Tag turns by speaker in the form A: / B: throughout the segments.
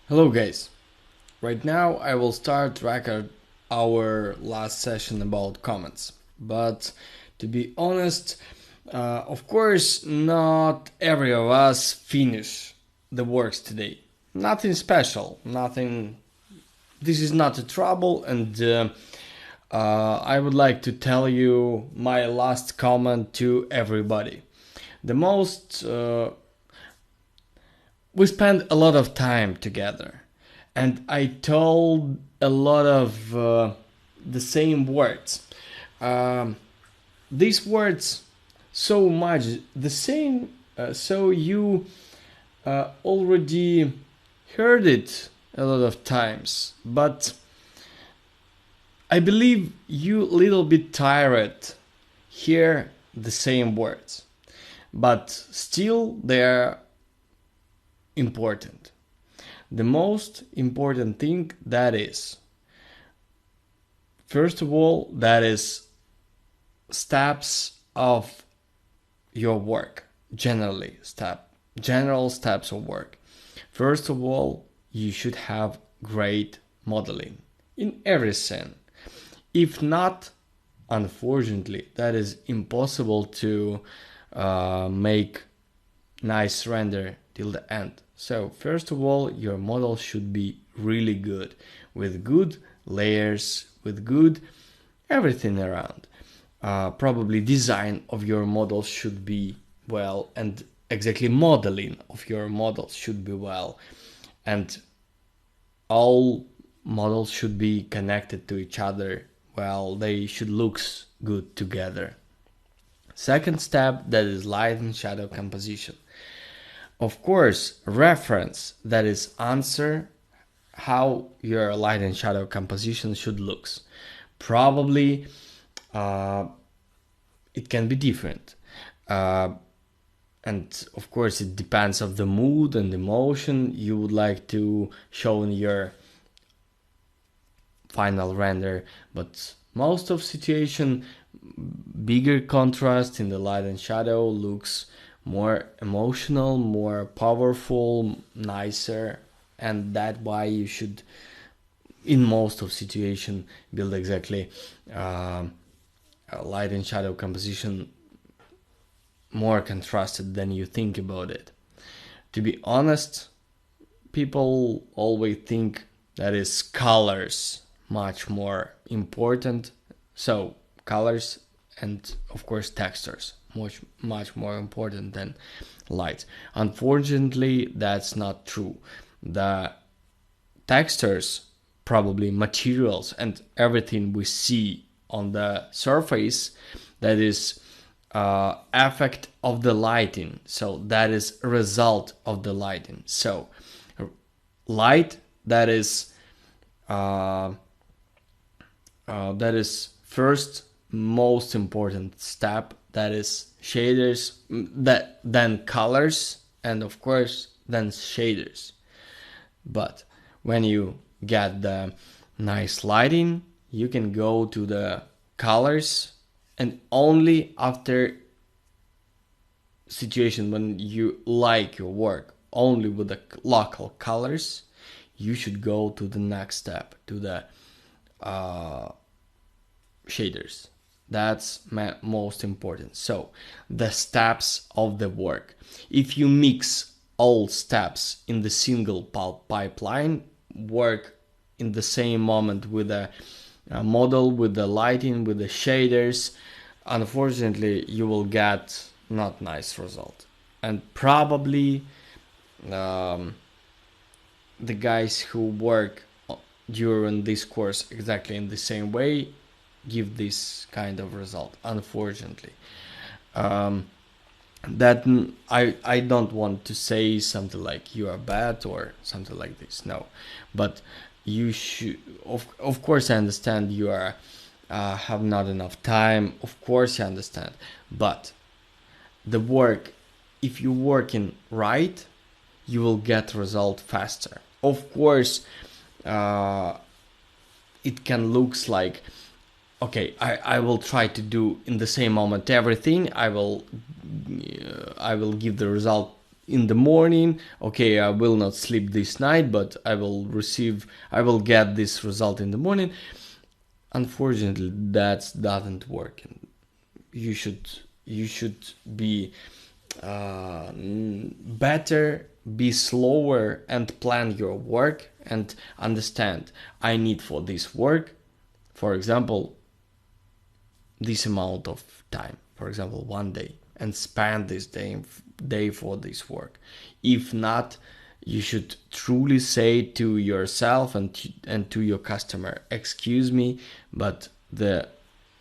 A: Hello guys, right now I will start record our last session about comments, but to be honest, of course not every of us finish the works today. Nothing special, nothing, this is not a trouble, and I would like to tell you my last comment to everybody. The most We spent a lot of time together, and I told a lot of the same words. Um, these words so much the same, so you already heard it a lot of times, but I believe you little bit tired hear the same words, but still they're important. The most important thing that is, first of all, that is steps of your work. General steps of work. First of all, you should have great modeling in every scene. If not, unfortunately, that is impossible to make nice render till the end. So first of all, your model should be really good, with good layers, with good everything around. Probably design of your model should be well, and exactly modeling of your models should be well, and all models should be connected to each other well. They should look good together. Second step, that is light and shadow composition. Of course, reference, that is answer how your light and shadow composition should looks. Probably it can be different. And of course it depends of the mood and emotion you would like to show in your final render, but most of situation, bigger contrast in the light and shadow looks more emotional, more powerful, nicer, and that why you should in most of situation build exactly a light and shadow composition more contrasted than you think about it. To be honest, people always think that is colors much more important. So colors and of course textures much more important than light. Unfortunately, that's not true. The textures, probably materials and everything we see on the surface, that is effect of the lighting, so that is a result of the lighting. So light, that is first most important step, that is shaders, that then colors, and of course then shaders. But when you get the nice lighting, you can go to the colors, and only after situation when you like your work only with the local colors, you should go to the next step, to the shaders. That's most important. So the steps of the work, if you mix all steps in the single pipeline, work in the same moment with a model, with the lighting, with the shaders, unfortunately you will get not nice result. And probably the guys who work during this course exactly in the same way give this kind of result, unfortunately. That I don't want to say something like you are bad or something like this, no, but you should, of course I understand you are have not enough time, of course I understand, but the work, if you working right, you will get result faster. Of course it can looks like, okay, I will try to do in the same moment everything, I will give the result in the morning, okay, I will not sleep this night, but I will get this result in the morning. Unfortunately, that doesn't work. You should be better, be slower, and plan your work and understand, I need for this work, for example, this amount of time, for example, 1 day, and spend this day for this work. If not, you should truly say to yourself and to your customer, excuse me, but the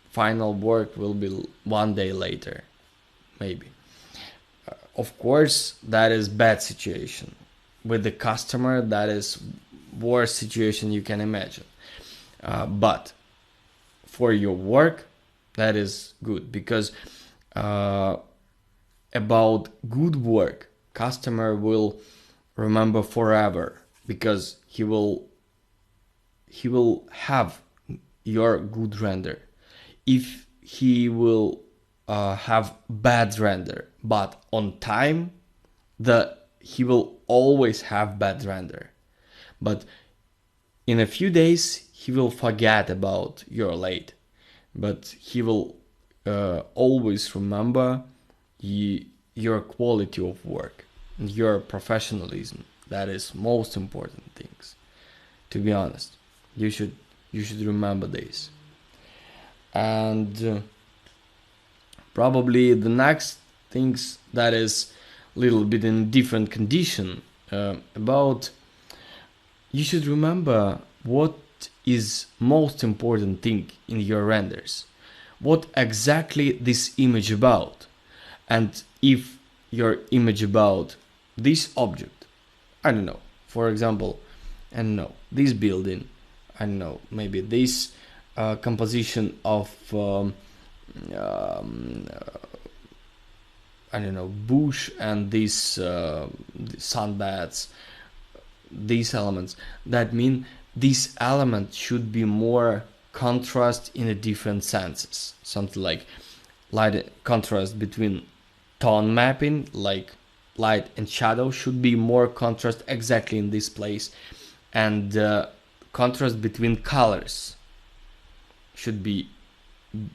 A: final work will be 1 day later, maybe. Of course, that is bad situation. With the customer, that is worst situation you can imagine. But for your work, that is good, because about good work, customer will remember forever, because he will have your good render. If he will have bad render but on time, he will always have bad render. But in a few days he will forget about your late, but he will always remember your quality of work and your professionalism. That is most important things, to be honest. You should remember this. And probably the next things that is a little bit in different condition, about, you should remember what is most important thing in your renders, what exactly this image about. And if your image about this object, I don't know, for example, I don't know, this building, I don't know, maybe this composition of I don't know, bush and these sunbeds, these elements, that mean this element should be more contrast in a different senses. Something like light contrast between tone mapping, like light and shadow, should be more contrast exactly in this place, and contrast between colors should be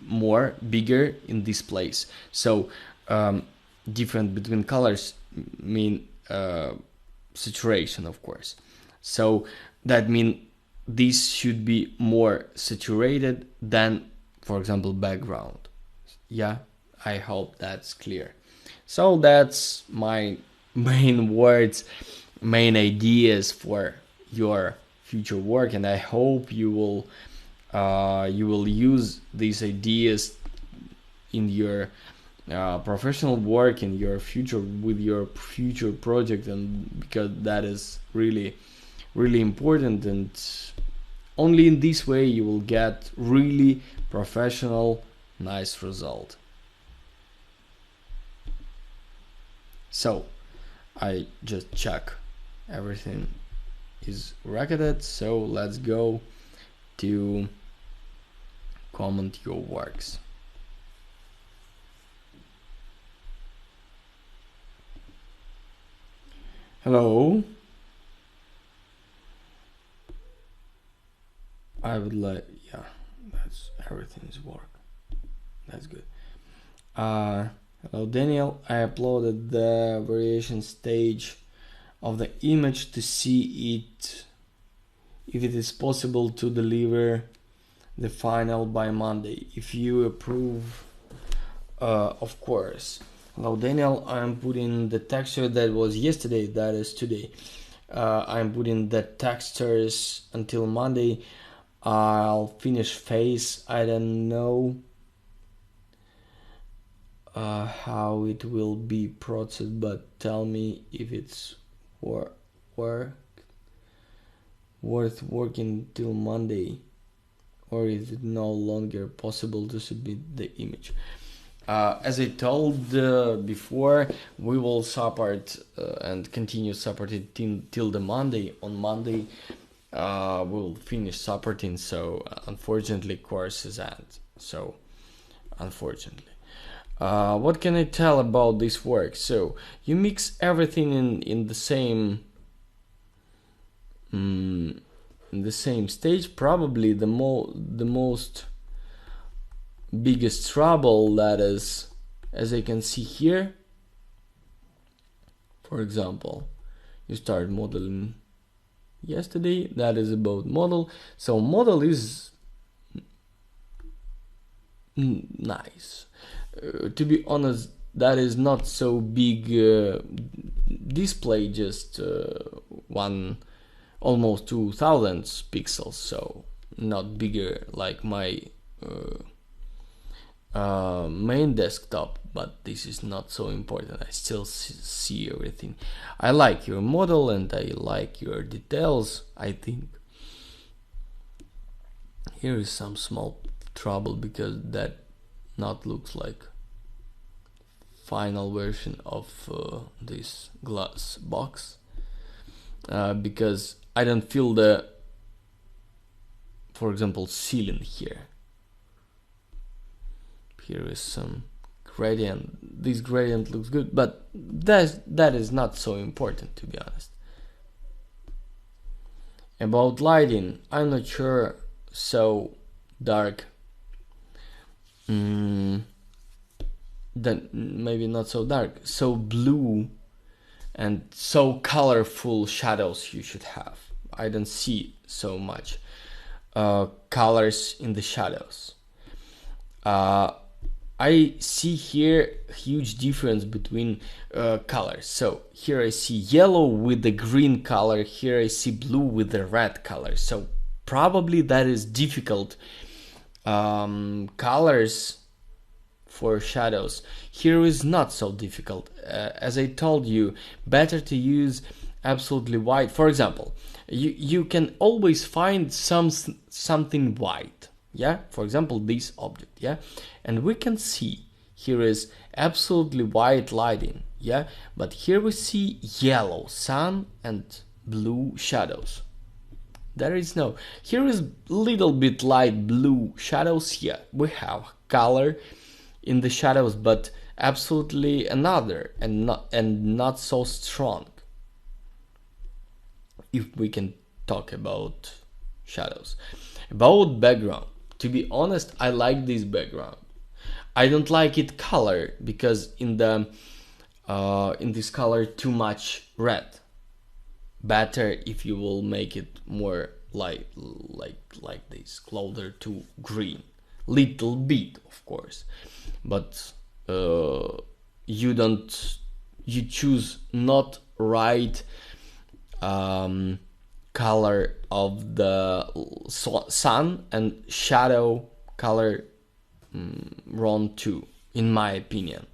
A: more bigger in this place. So different between colors mean saturation, of course. So that means this should be more saturated than, for example, background. Yeah, I hope that's clear. So that's my main words, main ideas for your future work, and I hope you will use these ideas in your professional work, in your future, with your future project, and because that is really important, and only in this way you will get really professional, nice result. So I just check everything is recorded, so let's go to comment your works. Hello. I would like, yeah, that's everything's work. That's good. Hello Daniel, I uploaded the variation stage of the image to see it, if it is possible to deliver the final by Monday. If you approve, of course. Hello Daniel, I'm putting the texture that was yesterday, that is today. I'm putting the textures until Monday. I'll finish face. I don't know how it will be processed, but tell me if it's worth working till Monday, or is it no longer possible to submit the image. As I told before, we will support and continue supporting till the Monday. On Monday we'll finish supporting, so unfortunately course is end, so unfortunately. What can I tell about this work? So you mix everything in the same in the same stage. Probably the most biggest trouble, that is, as I can see here. For example, you start modeling yesterday. That is about model. So model is nice. To be honest, that is not so big display, just one almost 2000 pixels, so not bigger like my main desktop, but this is not so important. I still see everything. I like your model and I like your details. I think here is some small trouble because that not looks like final version of this glass box, because I don't feel the, for example, ceiling here. Here is some gradient. This gradient looks good, but that is not so important, to be honest. About lighting, I'm not sure. So dark, then maybe not so dark, so blue and so colorful shadows you should have. I don't see so much colors in the shadows. I see here huge difference between colors. So here I see yellow with the green color, here I see blue with the red color. So probably that is difficult colors for shadows. Here is not so difficult. As I told you, better to use absolutely white. For example, you can always find something white. Yeah, for example, this object. Yeah, and we can see here is absolutely white lighting. Yeah, but here we see yellow sun and blue shadows. There is no, here is little bit light blue shadows. Yeah, we have color in the shadows, but absolutely another and not so strong, if we can talk about shadows. About background, to be honest, I like this background. I don't like it color because in this color too much red. Better if you will make it more like this, closer to green, little bit of course, but you choose not right color of the sun and shadow color wrong too, in my opinion.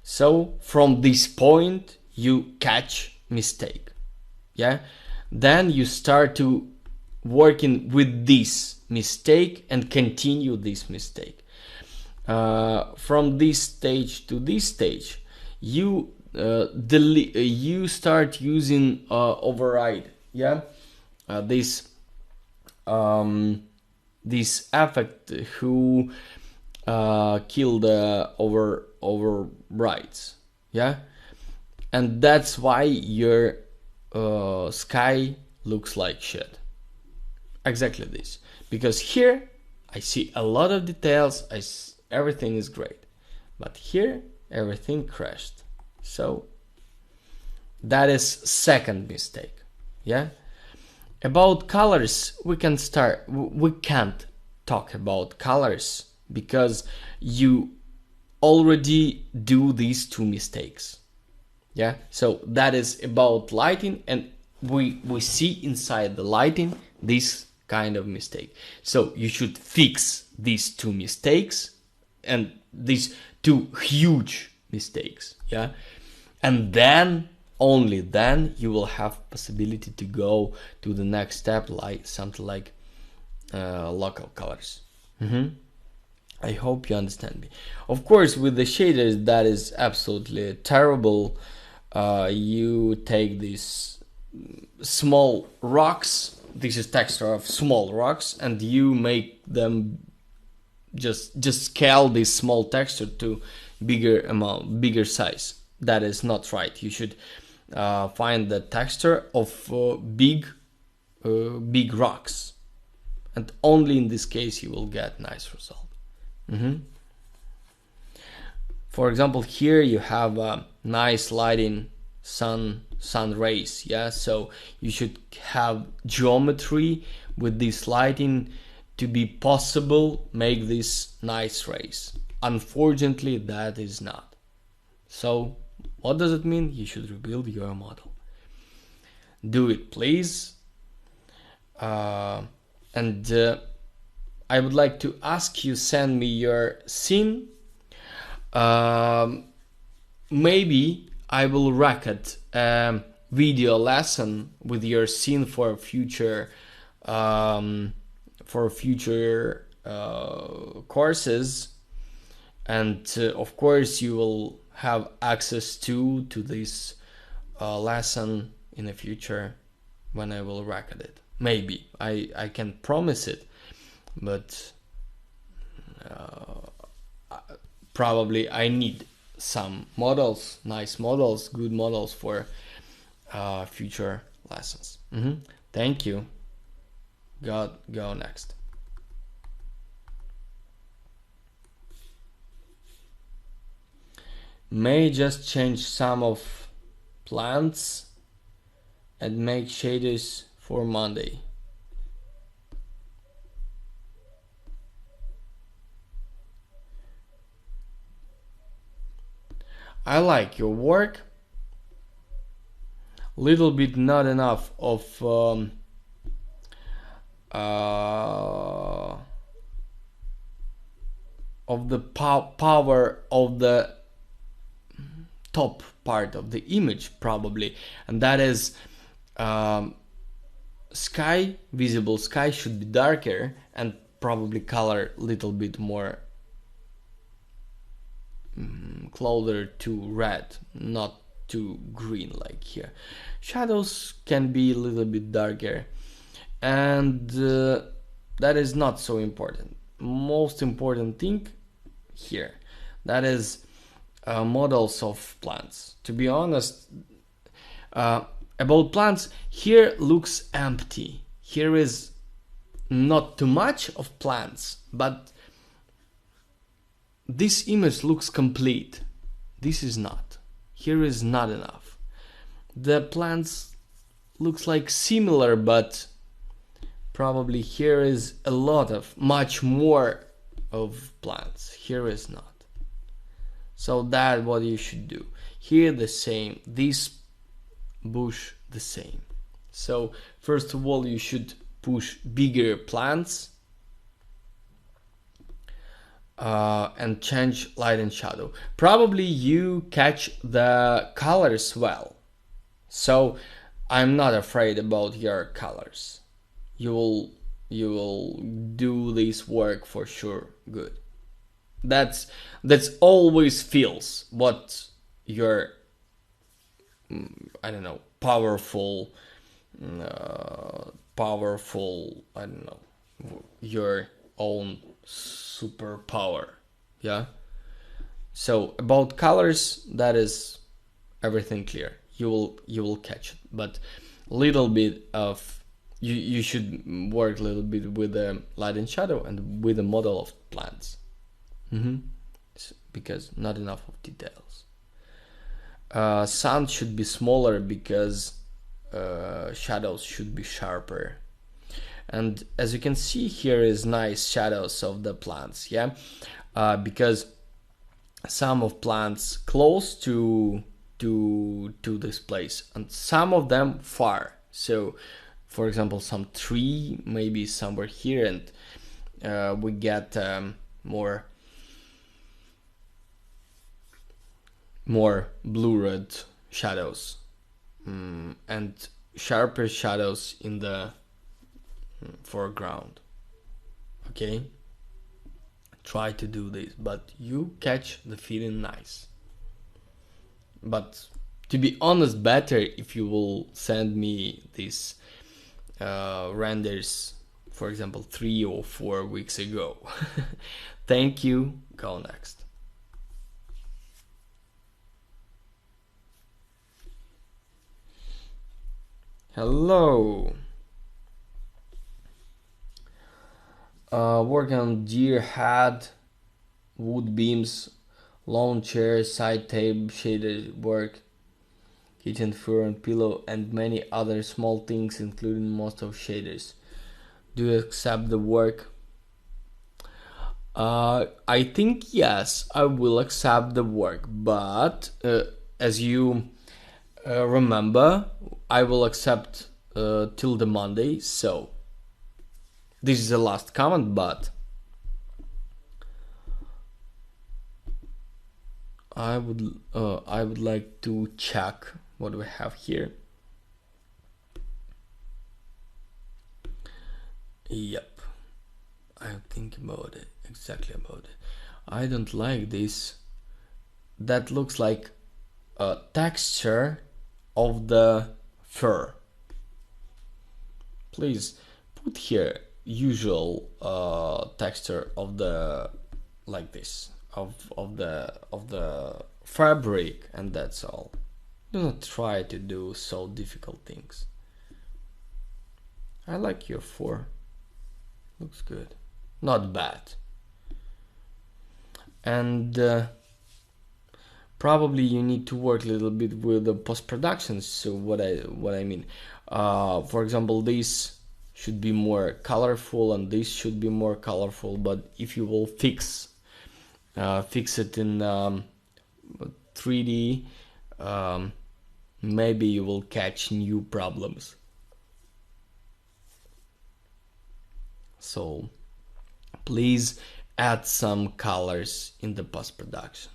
A: So from this point you catch mistake, yeah, then you start to working with this mistake and continue this mistake. From this stage to this stage, you you start using override, yeah, this effect who kill the overrides, yeah, and that's why your sky looks like shit. Exactly this, because here I see a lot of details, everything is great, but here everything crashed. So that is second mistake, yeah. About colors, we can't talk about colors because you already do these two mistakes, yeah. So that is about lighting, and we see inside the lighting this kind of mistake. So you should fix these two mistakes and these two huge mistakes, yeah, and then only then you will have possibility to go to the next step, like something like local colors. I hope you understand me. Of course, with the shaders, that is absolutely terrible. You take these small rocks, this is texture of small rocks, and you make them just scale this small texture to bigger size. That is not right. You should find the texture of big rocks, and only in this case you will get nice result. For example, here you have a nice lighting sun rays, yeah, so you should have geometry with this lighting to be possible make these nice rays. Unfortunately, that is not. So what does it mean? You should rebuild your model. Do it, please. And I would like to ask you, send me your scene. Maybe I will record a video lesson with your scene for future courses, and of course you will have access to this lesson in the future when I will record it. Maybe I can promise it, but probably I need some models, nice models, good models for future lessons. Thank you. Go next. May just change some of plants and make shaders for Monday. I like your work. Little bit not enough of the power of the top part of the image, probably, and that is sky. Visible sky should be darker and probably color little bit more closer to red, not too green like here. Shadows can be a little bit darker, and that is not so important. Most important thing here, that is models of plants. To be honest, about plants, here looks empty. Here is not too much of plants, but this image looks complete. This is not. Here is not enough. The plants looks like similar, but probably here is a lot of much more of plants. Here is not. So that what you should do. Here the same. This bush the same. So first of all you should push bigger plants and change light and shadow. Probably you catch the colors well, so I'm not afraid about your colors. You will do this work for sure good. That's always feels what your I don't know, powerful I don't know, your own superpower. Yeah, so about colors, that is everything clear. You will catch it, but little bit of you should work a little bit with the light and shadow and with the model of plants, because not enough of details. Sun should be smaller because shadows should be sharper. And as you can see, here is nice shadows of the plants, yeah, because some of plants close to this place and some of them far. So for example, some tree maybe somewhere here, and we get more blurred shadows and sharper shadows in the foreground. Okay, try to do this, but you catch the feeling nice. But to be honest, better if you will send me these renders for example, 3 or 4 weeks ago. Thank you. Go next. Hello. Working on deer head, wood beams, lawn chairs, side table, shaded work, kitchen fur and pillow, and many other small things, including most of shaders. Do you accept the work? I think yes, I will accept the work, but as you remember, I will accept till the Monday. So this is the last comment, but I would like to check what we have here. Yep, I'm thinking about it, exactly about it. I don't like this. That looks like a texture of the fur. Please put here usual texture of the, like this, of the fabric, and that's all. Do not try to do so difficult things. I like your fur. Looks good, not bad. And probably you need to work a little bit with the post-production. So what I mean, for example, this should be more colorful and this should be more colorful, but if you will fix it in 3D, maybe you will catch new problems. So please add some colors in the post-production.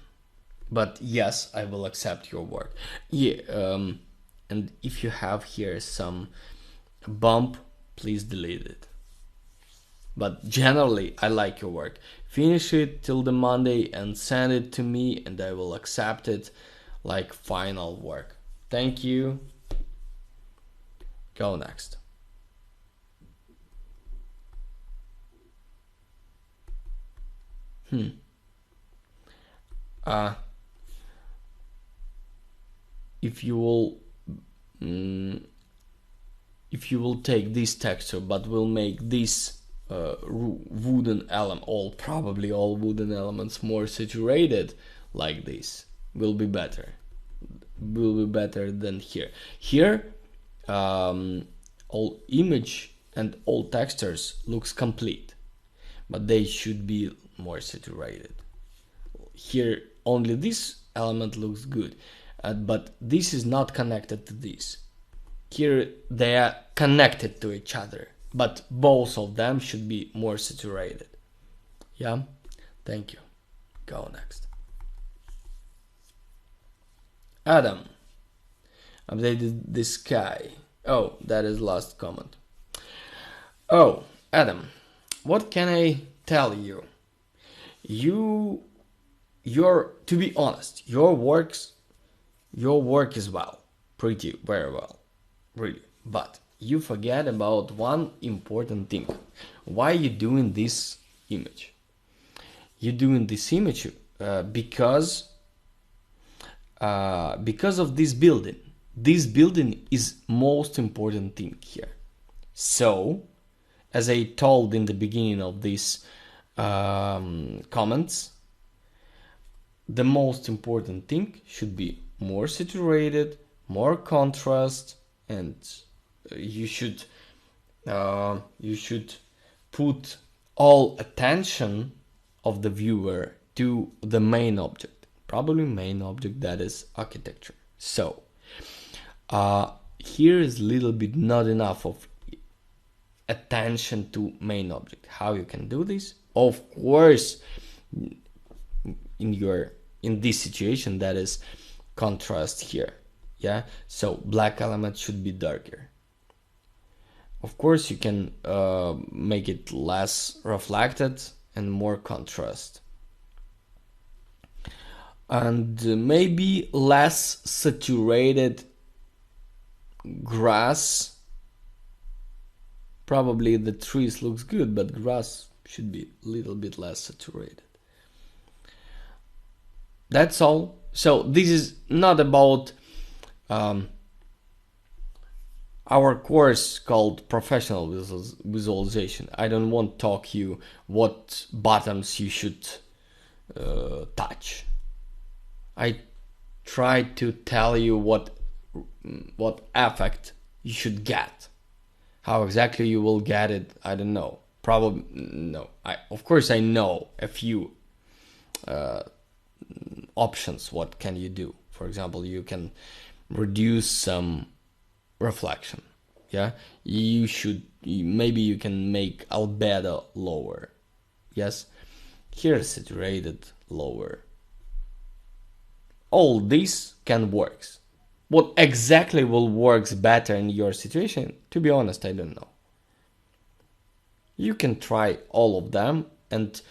A: But yes, I will accept your work. Yeah, and if you have here some bump, please delete it. But generally, I like your work. Finish it till the Monday and send it to me, and I will accept it like final work. Thank you. Go next. If you will take this texture but will make this wooden element, probably all wooden elements more saturated like this, will be better than here. Here all image and all textures looks complete, but they should be more saturated. Here only this element looks good, but this is not connected to this. Here they are connected to each other, but both of them should be more saturated. Yeah, thank you. Go next. Adam, updated the sky. Oh, that is last comment. Oh, Adam, what can I tell you? You're, to be honest, your work is very well, really. But you forget about one important thing. Why you doing this image? You're doing this image because of this building. This building is most important thing here. So, as I told in the beginning of this comments, the most important thing should be more saturated, more contrast, and you should put all attention of the viewer to the main object, probably main object, that is architecture. So here is a little bit not enough of attention to main object. How you can do this? Of course, in this situation, that is contrast here. Yeah, so black element should be darker. Of course, you can make it less reflected and more contrast, and maybe less saturated grass Probably the trees looks good, but grass should be a little bit less saturated. That's all. So this is not about our course called professional visualization. I don't want to talk you what buttons you should touch. I try to tell you what effect you should get. How exactly you will get it, I don't know. Probably no. Of course I know a few options. What can you do? For example, you can reduce some reflection. Yeah, maybe you can make albedo lower. Yes, here saturated lower. All this can work. What exactly will works better in your situation? To be honest, I don't know. You can try all of them, and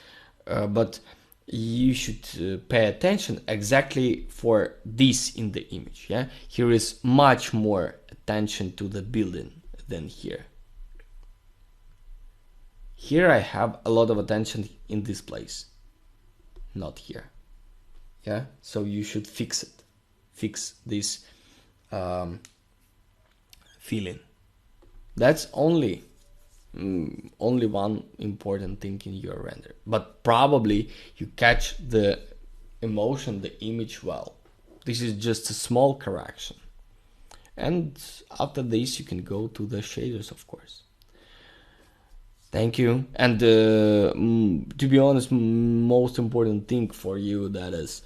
A: but you should pay attention exactly for this in the image. Yeah, here is much more attention to the building than here. Here I have a lot of attention in this place, not here. Yeah, so you should fix it, fix this feeling. That's only one important thing in your render, but probably you catch the emotion, the image well. This is just a small correction, and after this you can go to the shaders, of course. Thank you. And to be honest, most important thing for you, that is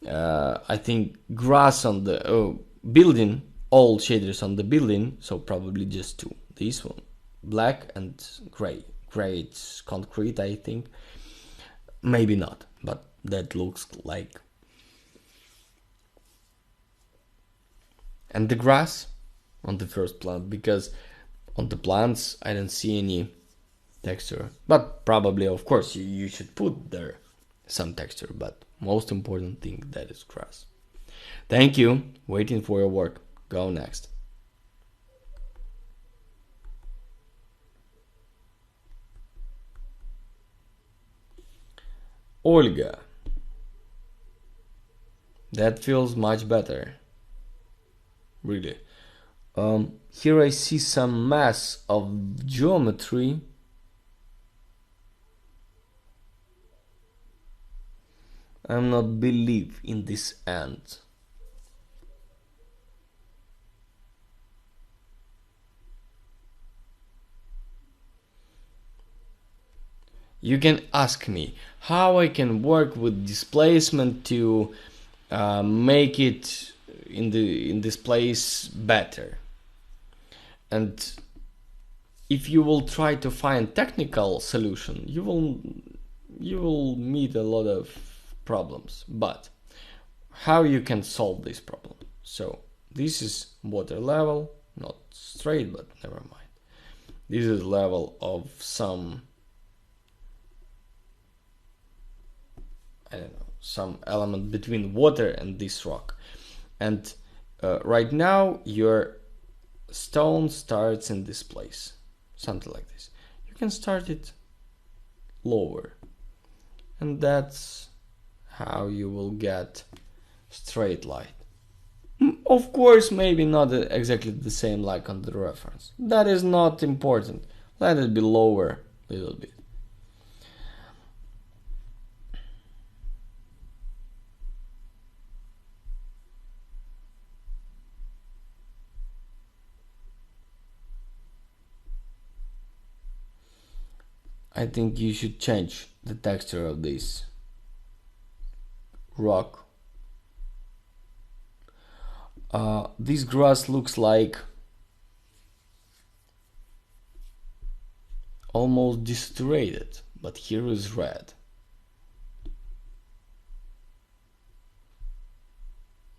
A: I think grass on the building, all shaders on the building, so probably just two. This one, black and gray. Gray, it's concrete, I think. Maybe not, but that looks like. And the grass on the first plant, because on the plants I don't see any texture, but probably, of course, you should put there some texture, but most important thing, that is grass. Thank you. Waiting for your work. Go next. Olga. That feels much better. Really. Here I see some mess of geometry. I'm not believe in this end. You can ask me how I can work with displacement to make it in this place better. And if you will try to find technical solution, you will meet a lot of problems. But how you can solve this problem? So this is water level, not straight, but never mind. This is level of some, I don't know, some element between water and this rock. And right now your stone starts in this place, something like this. You can start it lower, and that's how you will get straight light. Of course, maybe not exactly the same like on the reference. That is not important. Let it be lower a little bit. I think you should change the texture of this rock. This grass looks like almost desaturated, but here is red.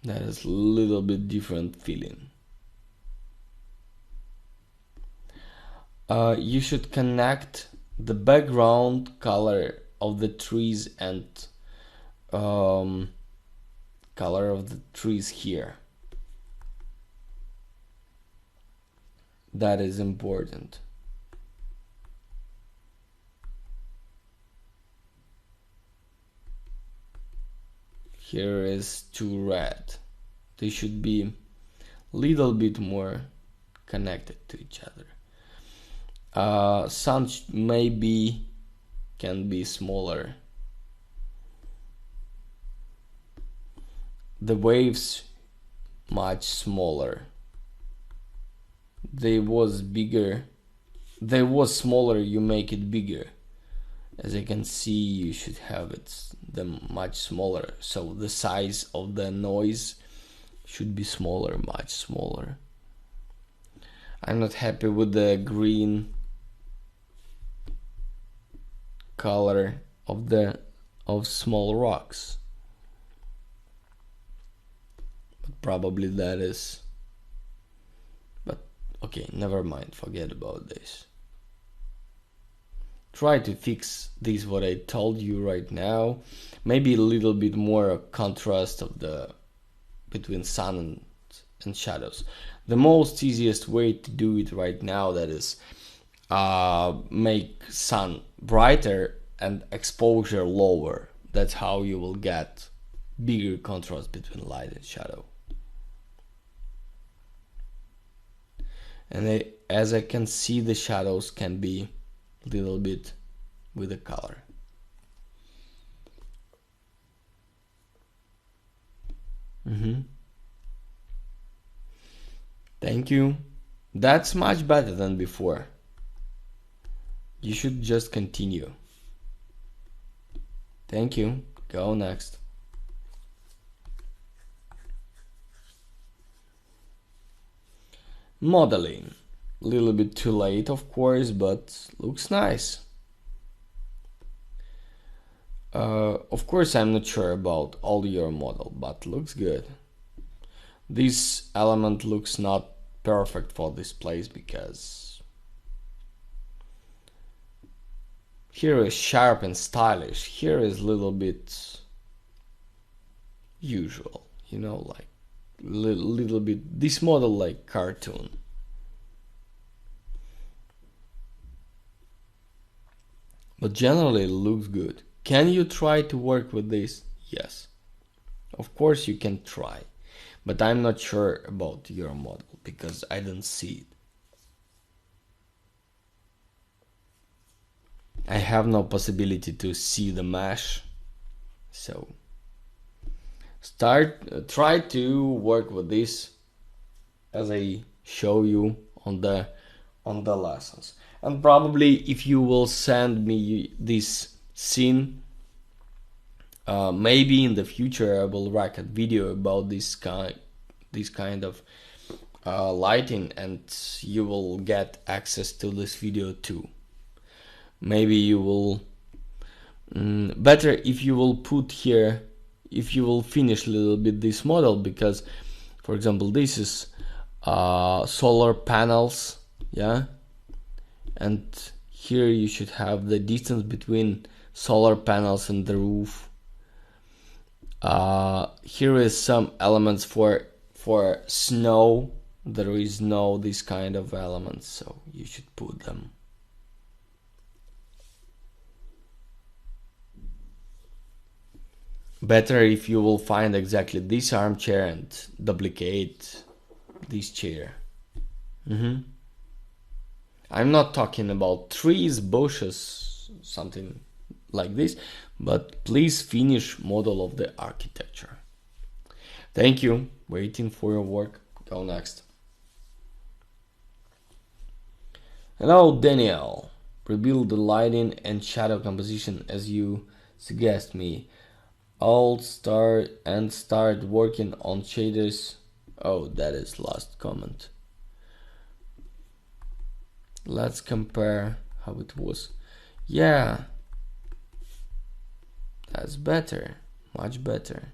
A: That is a little bit different feeling. You should connect the background color of the trees and color of the trees here. That is important. here is too red. They should be a little bit more connected to each other. Sun maybe can be smaller. The waves much smaller. They was bigger. They was smaller, you make it bigger. As I can see, you should have it much smaller. So the size of the noise should be smaller, much smaller. I'm not happy with the green color of small rocks. But probably that is. But okay, never mind, forget about this. Try to fix this what I told you right now. Maybe a little bit more contrast of the between sun and shadows. The most easiest way to do it right now, that is make sun brighter and exposure lower. That's how you will get bigger contrast between light and shadow. And as I can see, the shadows can be a little bit with the color. Thank you. That's much better than before. You should just continue. Thank you. Go next. Modeling. A little bit too late, of course, but looks nice. Of course, I'm not sure about all your model, but looks good. This element looks not perfect for this place because here is sharp and stylish. Here is a little bit usual, you know, like little bit this model like cartoon. But generally it looks good. Can you try to work with this? Yes. Of course you can try. But I'm not sure about your model because I don't see it. I have no possibility to see the mesh. So try to work with this as I show you on the lessons. And probably if you will send me this scene, maybe in the future I will record video about this kind of lighting, and you will get access to this video too. Maybe you will better if you will put here, if you will finish a little bit this model, because for example this is solar panels, yeah, and here you should have the distance between solar panels and the roof. Here is some elements for snow. There is no this kind of elements, so you should put them. Better if you will find exactly this armchair and duplicate this chair. I'm not talking about trees, bushes, something like this, but please finish model of the architecture. Thank you. Waiting for your work. Go next. Hello, Daniel. Rebuild the lighting and shadow composition as you suggest me. I'll start working on shaders. Oh, that is last comment. Let's compare how it was. Yeah, that's better, much better,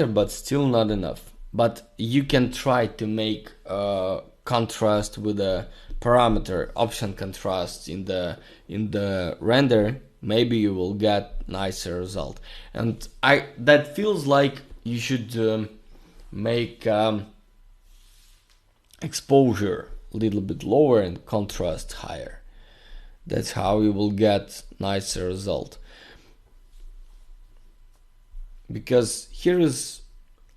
A: but still not enough. But you can try to make contrast with a parameter option contrast in the render. Maybe you will get nicer result. And that feels like you should make exposure a little bit lower and contrast higher. That's how you will get nicer result. because here is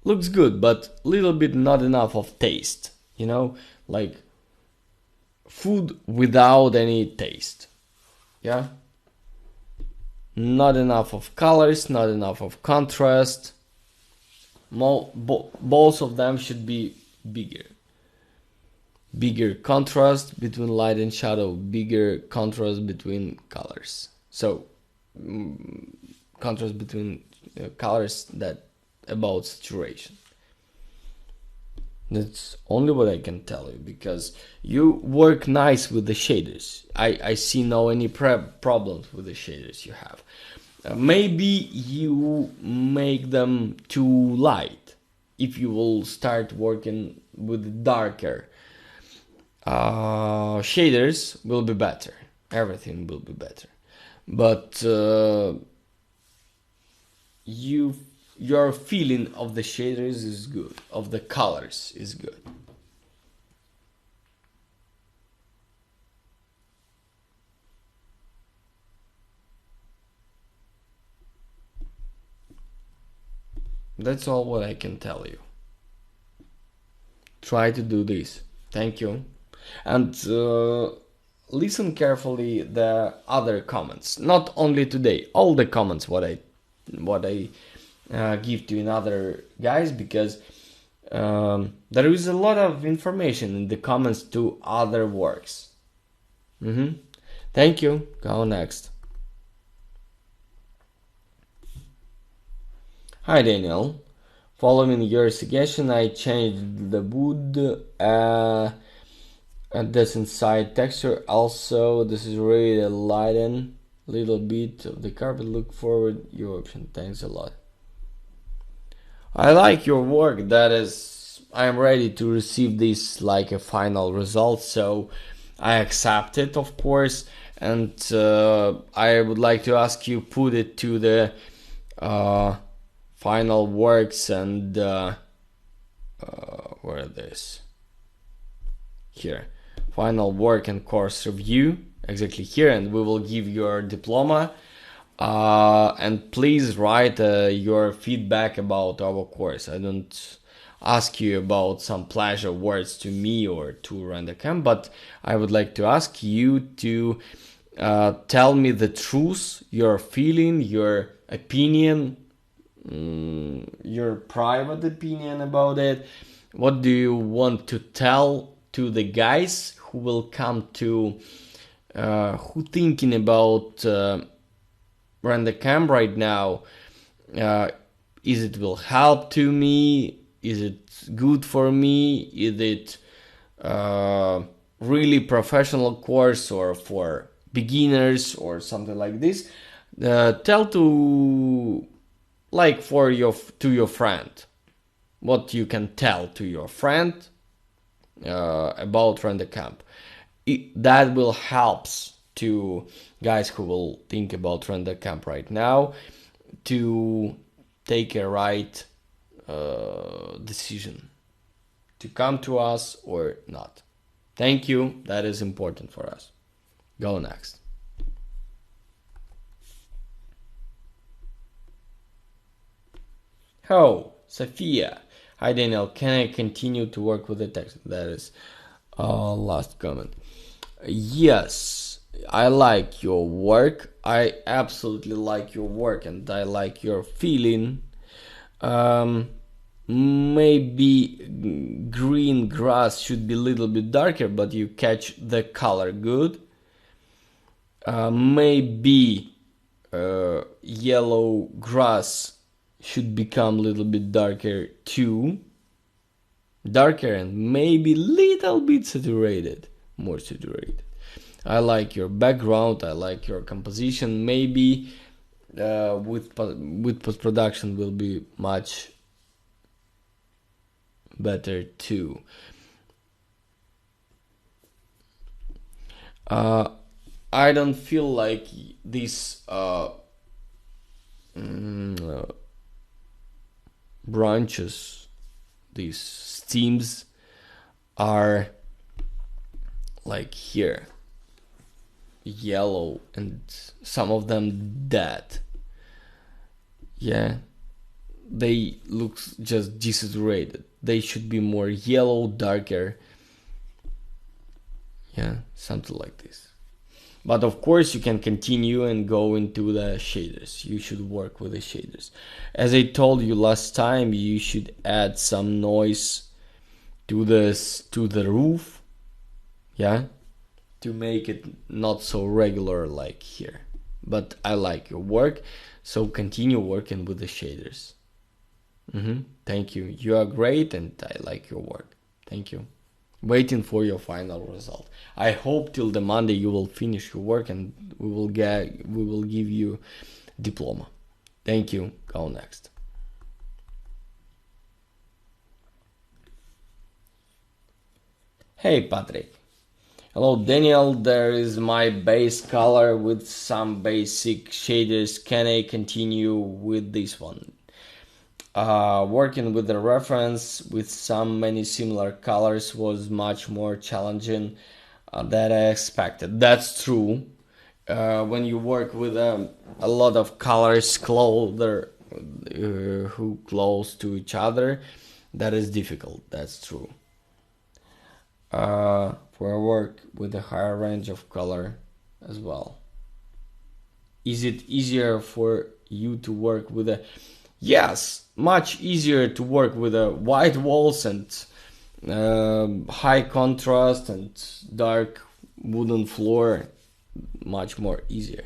A: looks good, but little bit not enough of taste. Like food without any taste. Yeah. Not enough of colors, not enough of contrast. Both of them should be bigger. Bigger contrast between light and shadow, bigger contrast between colors. So, contrast between colors that about saturation. That's only what I can tell you, because you work nice with the shaders. I see no any problems with the shaders you have. Maybe you make them too light. If you will start working with darker shaders, will be better. Everything will be better. But your feeling of the shaders is good, of the colors is good. That's all what I can tell you. Try to do this. Thank you. And listen carefully the other comments. Not only today, all the comments what I give to another guys, because there is a lot of information in the comments to other works. Thank you. Go next. Hi Daniel. Following your suggestion, I changed the wood and this inside texture. Also, this is really a lighten little bit of the carpet. Look forward your option. Thanks a lot. I like your work. That is, I am ready to receive this like a final result. So I accept it, of course, and I would like to ask you put it to the final works and where is this? Here, final work and course review, exactly here, and we will give your diploma. And please write your feedback about our course. I don't ask you about some pleasure words to me or to Randacamp, but I would like to ask you to tell me the truth, your feeling, your opinion, your private opinion about it. What do you want to tell to the guys who will come to who thinking about Randacamp right now? Is it will help to me? Is it good for me? Is it really professional course or for beginners or something like this? Tell to like for your friend what you can tell to your friend about Randacamp. That will helps to guys who will think about Randacamp right now to take a right decision to come to us or not. Thank you. That is important for us. Go next. Oh, Sophia. Hi Daniel, can I continue to work with the text? That is last comment. Yes, I like your work. I absolutely like your work and I like your feeling. Maybe green grass should be a little bit darker, but you catch the color good. Maybe yellow grass should become a little bit darker too. Darker and maybe little bit saturated, more saturated. I like your background, I like your composition. Maybe with post-production will be much better too. I don't feel like this branches, these steams are like here yellow and some of them dead. Yeah, they look just desaturated. They should be more yellow, darker. Yeah, something like this. But of course you can continue and go into the shaders. You should work with the shaders. As I told you last time, you should add some noise to the roof. Yeah, to make it not so regular like here. But I like your work, so continue working with the shaders. Thank you. You are great and I like your work. Thank you. Waiting for your final result. I hope till the Monday you will finish your work and we will give you diploma. Thank you. Go next. Hey Patrick. Hello Daniel, there is my base color with some basic shaders. Can I continue with this one? Working with the reference with many similar colors was much more challenging than I expected. That's true. When you work with a lot of colors who close to each other, that is difficult. That's true. For a work with a higher range of color as well. Is it easier for you to work with a... Yes, much easier to work with white walls and high contrast and dark wooden floor. Much more easier.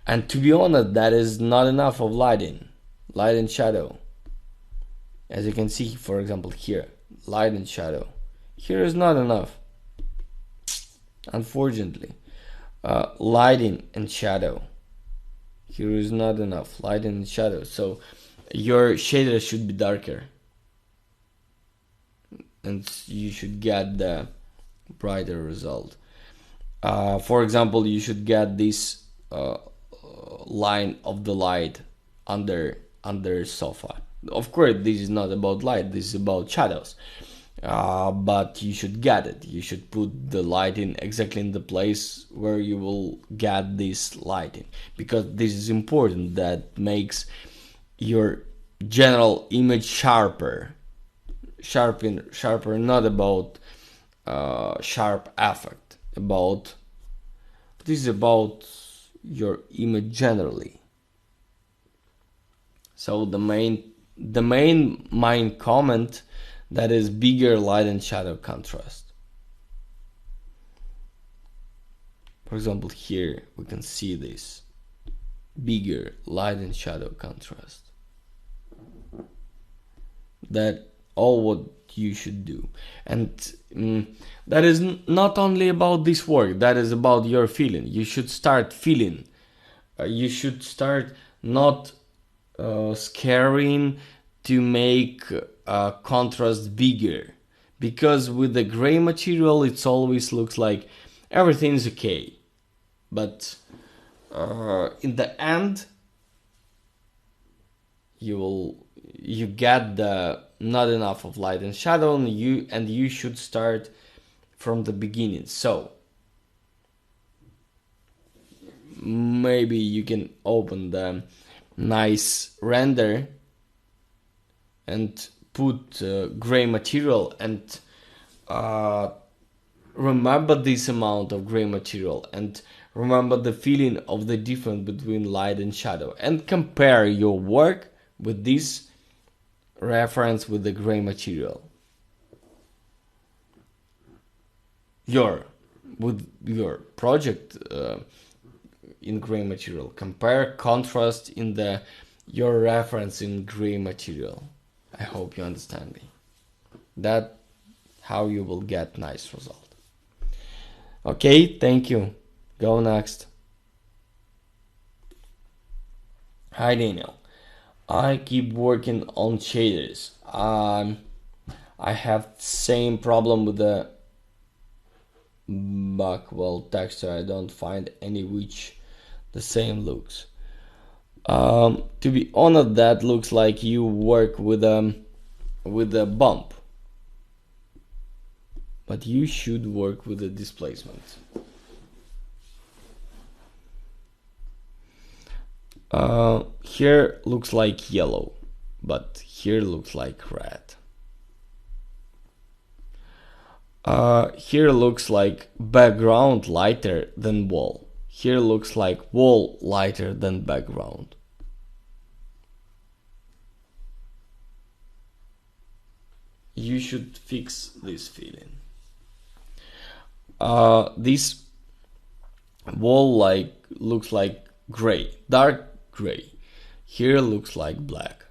A: And to be honest, that is not enough of light and shadow. As you can see, for example, here, light and shadow. Here is not enough, unfortunately. Lighting and shadow. Here is not enough lighting and shadow. So your shader should be darker. And you should get the brighter result. For example, you should get this line of the light under sofa. Of course, this is not about light. This is about shadows. But you should get it. You should put the lighting exactly in the place where you will get this lighting, because this is important. That makes your general image sharper, not about sharp effect. This is about your image generally. So the main comment, that is bigger light and shadow contrast. For example, here we can see this bigger light and shadow contrast. That all what you should do. And that is not only about this work, that is about your feeling. You should start feeling. You should start not scaring to make contrast bigger, because with the gray material it always looks like everything's okay, but in the end you get the not enough of light and shadow, and you should start from the beginning. So maybe you can open the nice render and put gray material and remember this amount of gray material and remember the feeling of the difference between light and shadow, and compare your work with this reference with the gray material. With your project in gray material, compare contrast in your reference in gray material. I hope you understand me. That's how you will get nice result. Okay, thank you. Go next. Hi Daniel. I keep working on shaders. I have same problem with the backwell texture. I don't find any which the same looks. To be honest, that looks like you work with a bump, but you should work with the displacement. Here looks like yellow, but here looks like red. Here looks like background lighter than wall. Here looks like wall lighter than background. You should fix this feeling. This wall looks like gray, dark gray. Here looks like black.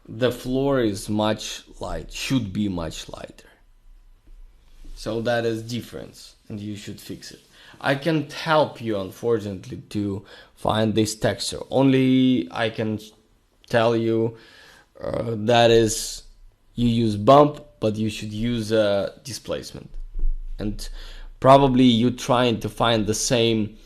A: The floor is much light, should be much lighter. So that is difference, and you should fix it. I can't help you, unfortunately, to find this texture. Only I can tell you that is, you use bump, but you should use displacement. And probably you trying to find the same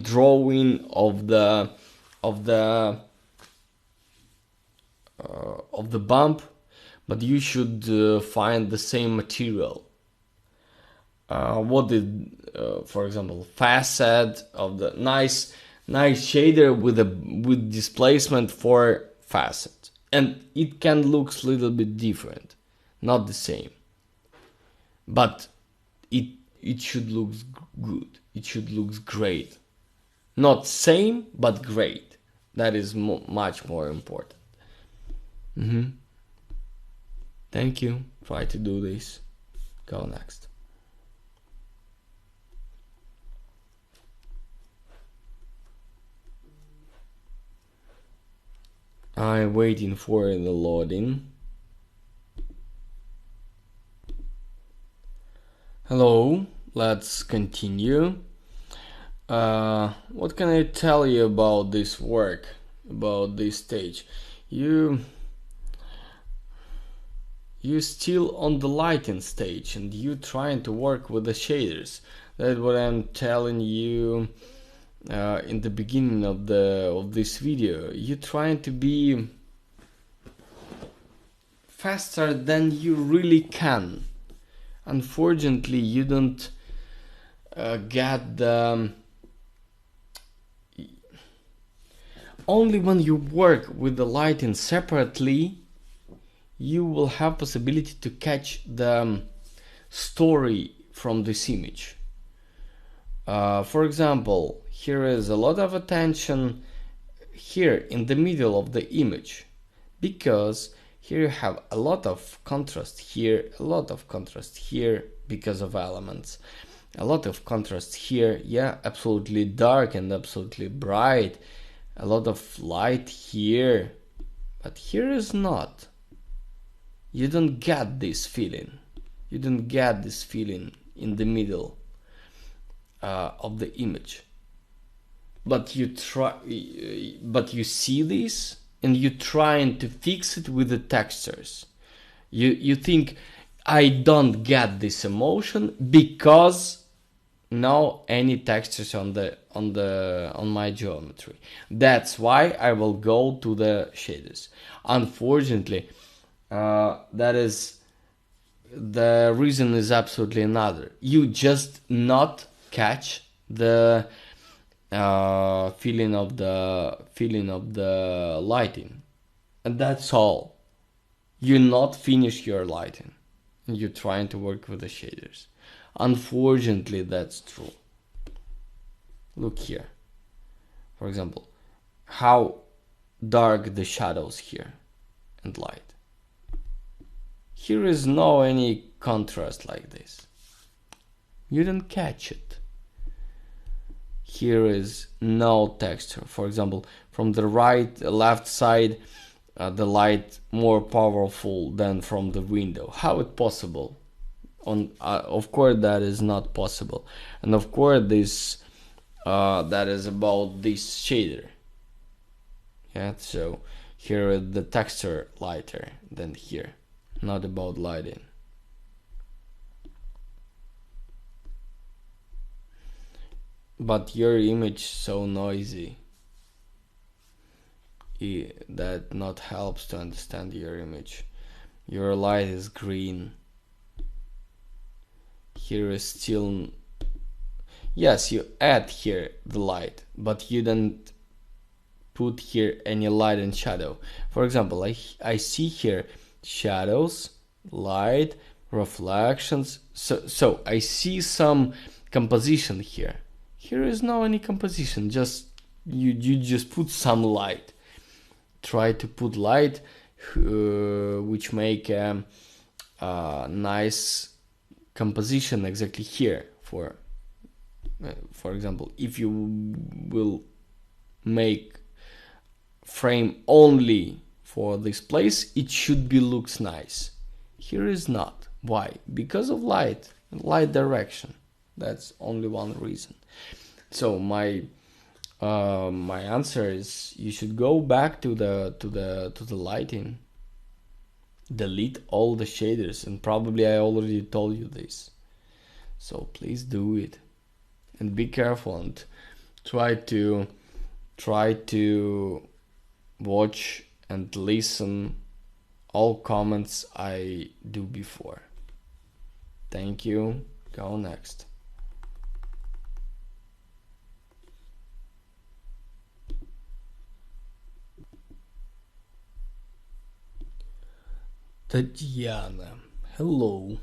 A: drawing of the bump, but you should find the same material. For example, facet of the nice shader with displacement for facet, and it can look a little bit different, not the same, but it should look good. It should look great, not same but great. That is much more important. Thank you. Try to do this. Go next. I'm waiting for the loading. Hello, let's continue. What can I tell you about this work, about this stage? You still on the lighting stage, and you trying to work with the shaders. That's what I'm telling you in the beginning of this video. You trying to be faster than you really can. Unfortunately, you don't get the... Only when you work with the lighting separately, you will have possibility to catch the story from this image. For example, here is a lot of attention here in the middle of the image, because here you have a lot of contrast here, a lot of contrast here because of elements, a lot of contrast here, yeah, absolutely dark and absolutely bright, a lot of light here, but here is not. You don't get this feeling. You don't get this feeling in the middle of the image. But you see this, and you trying to fix it with the textures. You think, I don't get this emotion because no any textures on my geometry. That's why I will go to the shaders. Unfortunately, that is the reason is absolutely another. You just not catch the feeling of the lighting, and that's all. You not finish your lighting, and you're trying to work with the shaders. Unfortunately, that's true. Look here, for example, how dark the shadows here and light. Here is no any contrast like this. You don't catch it. Here is no texture. For example, from the left side, the light more powerful than from the window. How it possible? Of course, that is not possible. And of course, this that is about this shader. Yeah, so here the texture lighter than here. Not about lighting. But your image so noisy that not helps to understand your image. Your light is green. Here is still, yes, you add here the light, but you don't put here any light and shadow. For example, I see here shadows, light, reflections. So I see some composition here. Here is no any composition. Just you just put some light. Try to put light, which make a nice composition exactly here. For example, if you will make frame only for this place, it should be looks nice. Here is not. Why? Because of light direction. That's only one reason. So my answer is you should go back to the lighting, delete all the shaders, and probably I already told you this. So please do it, and be careful, and try to watch and listen all comments I do before. Thank you. Go next. Tatiana, hello.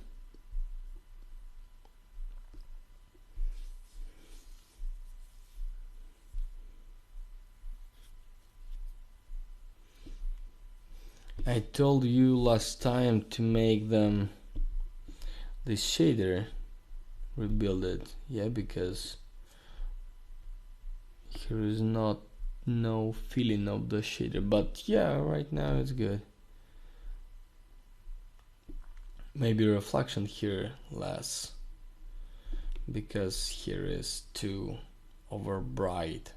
A: I told you last time to make them this shader, rebuild it. Yeah, because here is not no feeling of the shader, but yeah, right now it's good. Maybe reflection here less, because here is too over bright.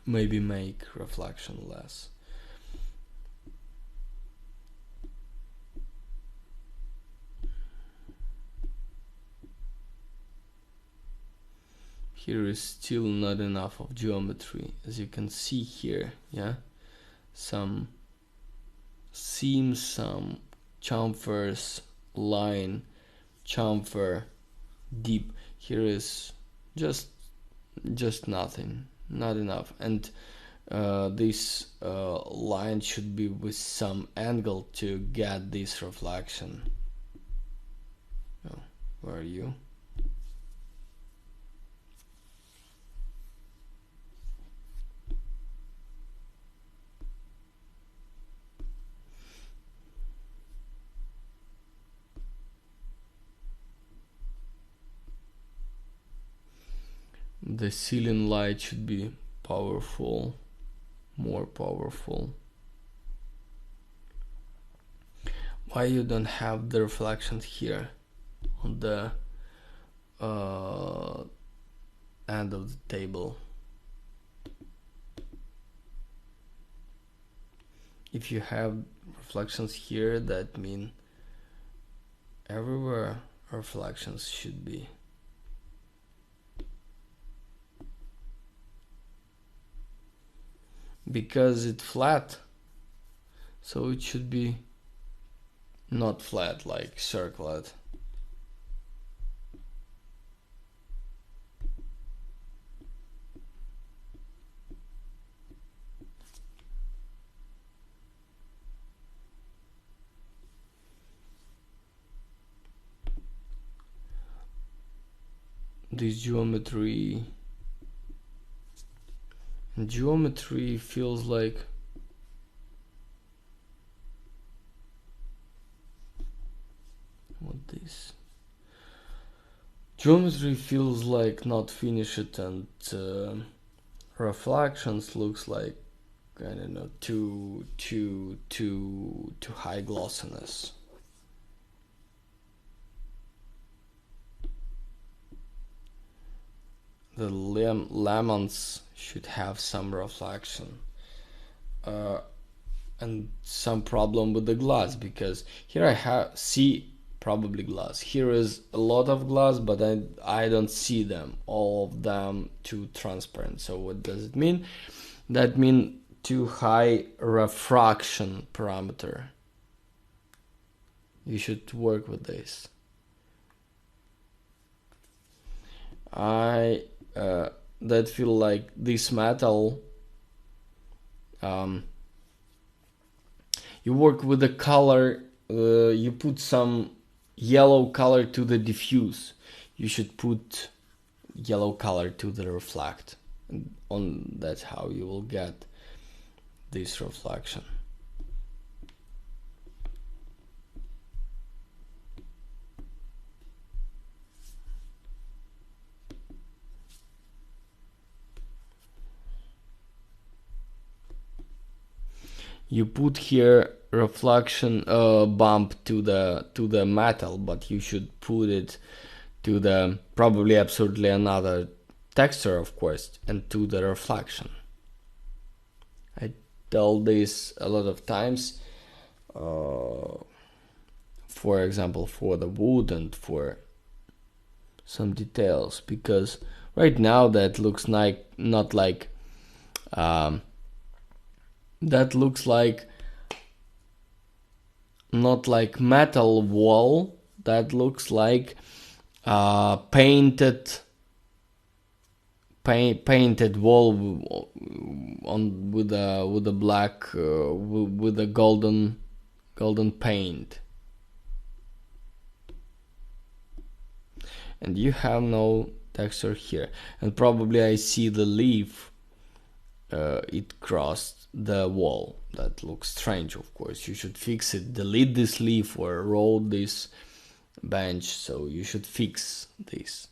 A: Maybe make reflection less. Here is still not enough of geometry, as you can see here. Yeah, some seams, some chamfers, line, chamfer, deep. Here is just nothing, not enough. And this line should be with some angle to get this reflection. Oh, where are you? The ceiling light should be powerful, more powerful. Why you don't have the reflections here on the end of the table? If you have reflections here, that mean everywhere reflections should be. Because it's flat, so it should be not flat, like circled. This geometry feels like what this geometry feels like not finished, and reflections looks like, I don't know, too high glossiness. The lemons should have some reflection, and some problem with the glass, because here I see probably glass. Here is a lot of glass, but I don't see them, all of them too transparent. So what does it mean? That means too high refraction parameter. You should work with this. I that feel like this metal. Um, you work with the color. You put some yellow color to the diffuse. You should put yellow color to the reflect. And that's how you will get this reflection. You put here reflection bump to the metal, but you should put it to the probably absolutely another texture, of course, and to the reflection. I tell this a lot of times. For example, for the wood and for some details, because right now that looks like not like that looks like not like metal wall. That looks like painted wall on with a black with a golden paint. And you have no texture here, and probably I see the leaf it crossed the wall. That looks strange. Of course you should fix it, delete this leaf or roll this bench, so you should fix this.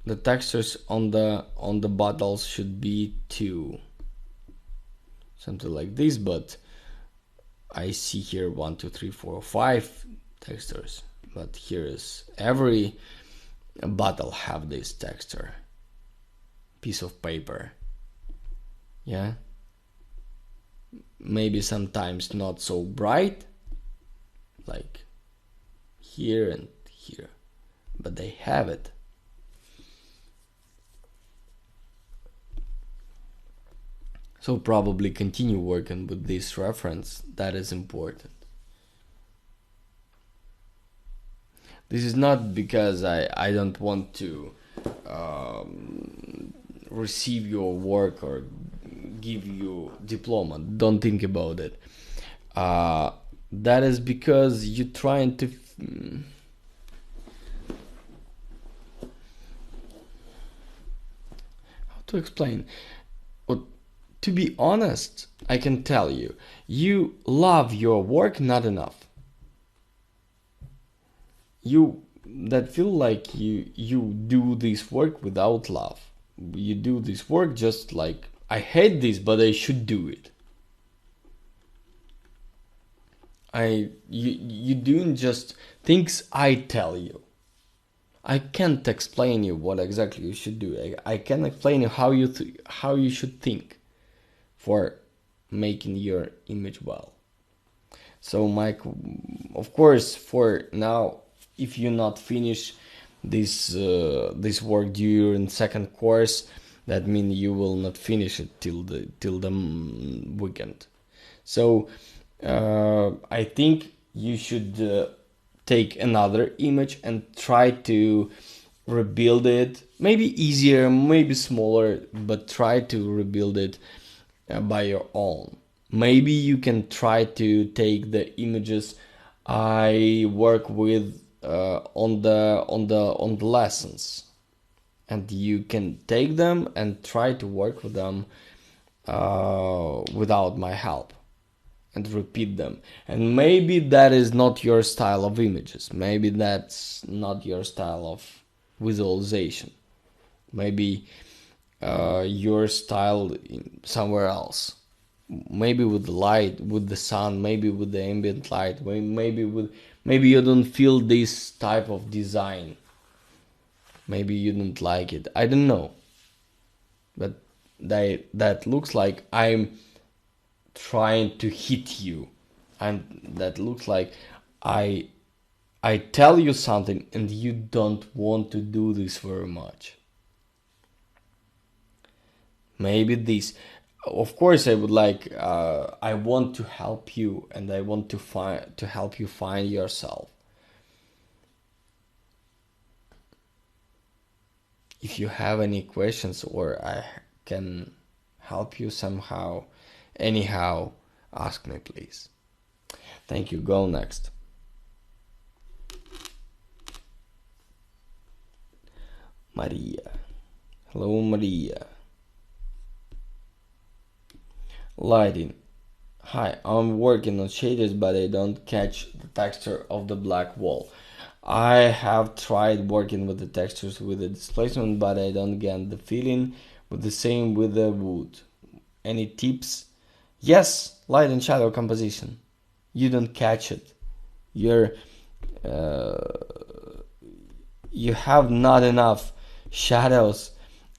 A: The textures on the bottles should be 2, something like this, but I see here 1, 2, 3, 4, 5 textures, but here is every bottle have this texture piece of paper. Yeah, maybe sometimes not so bright like here and here, but they have it. So probably continue working with this reference. That is important. This is not because I don't want to receive your work or give you diploma. Don't think about it. That is because you're trying to how to explain. To be honest, I can tell you, you love your work not enough. You that feel like you do this work without love. You do this work just like I hate this, but I should do it. You doing just things I tell you. I can't explain you what exactly you should do. I can explain you how you should think for making your image well. So Mike, of course, for now, if you not finish this work during second course, that means you will not finish it till the weekend. So I think you should take another image and try to rebuild it. Maybe easier, maybe smaller, but try to rebuild it by your own. Maybe you can try to take the images I work with on the lessons, and you can take them and try to work with them without my help and repeat them. And maybe that is not your style of images. Maybe that's not your style of visualization. Maybe your style somewhere else, maybe with the light, with the sun, maybe with the ambient light, maybe you don't feel this type of design, maybe you don't like it, I don't know, but that looks like I'm trying to hit you, and that looks like I tell you something and you don't want to do this very much. Maybe this. Of course, I would like. I want to help you, and I want to help you find yourself. If you have any questions, or I can help you somehow, anyhow, ask me, please. Thank you. Go next. Maria. Hello, Maria. Lighting. Hi, I'm working on shaders, but I don't catch the texture of the black wall. I have tried working with the textures with the displacement, but I don't get the feeling with the same with the wood. Any tips? Yes, light and shadow composition. You don't catch it. You're you have not enough shadows,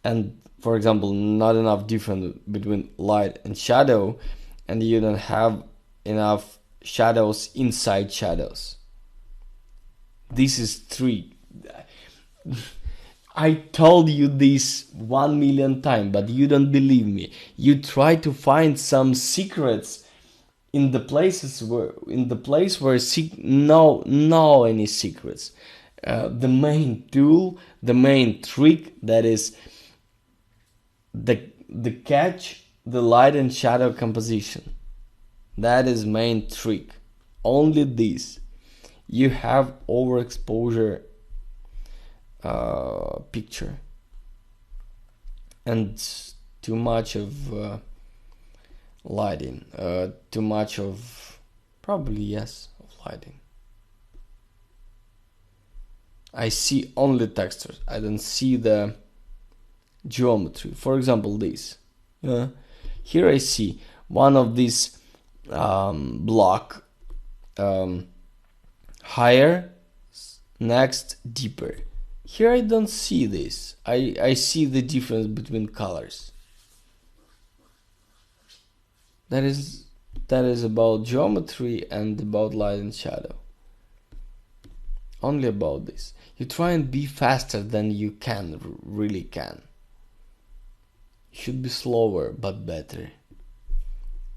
A: and for example, not enough difference between light and shadow, and you don't have enough shadows inside shadows. This is trick. I told you this 1 million times, but you don't believe me. You try to find some secrets in the places where no any secrets. The main tool, the main trick, that is the catch, the light and shadow composition. That is main trick. Only this. You have overexposure picture and too much of lighting, too much of, probably yes, of lighting. I see only textures. I don't see the geometry. For example, this. Here I see one of these block higher, next deeper. Here I don't see this. I see the difference between colors. That is about geometry and about light and shadow. Only about this. You try and be faster than you really can. You should be slower but better.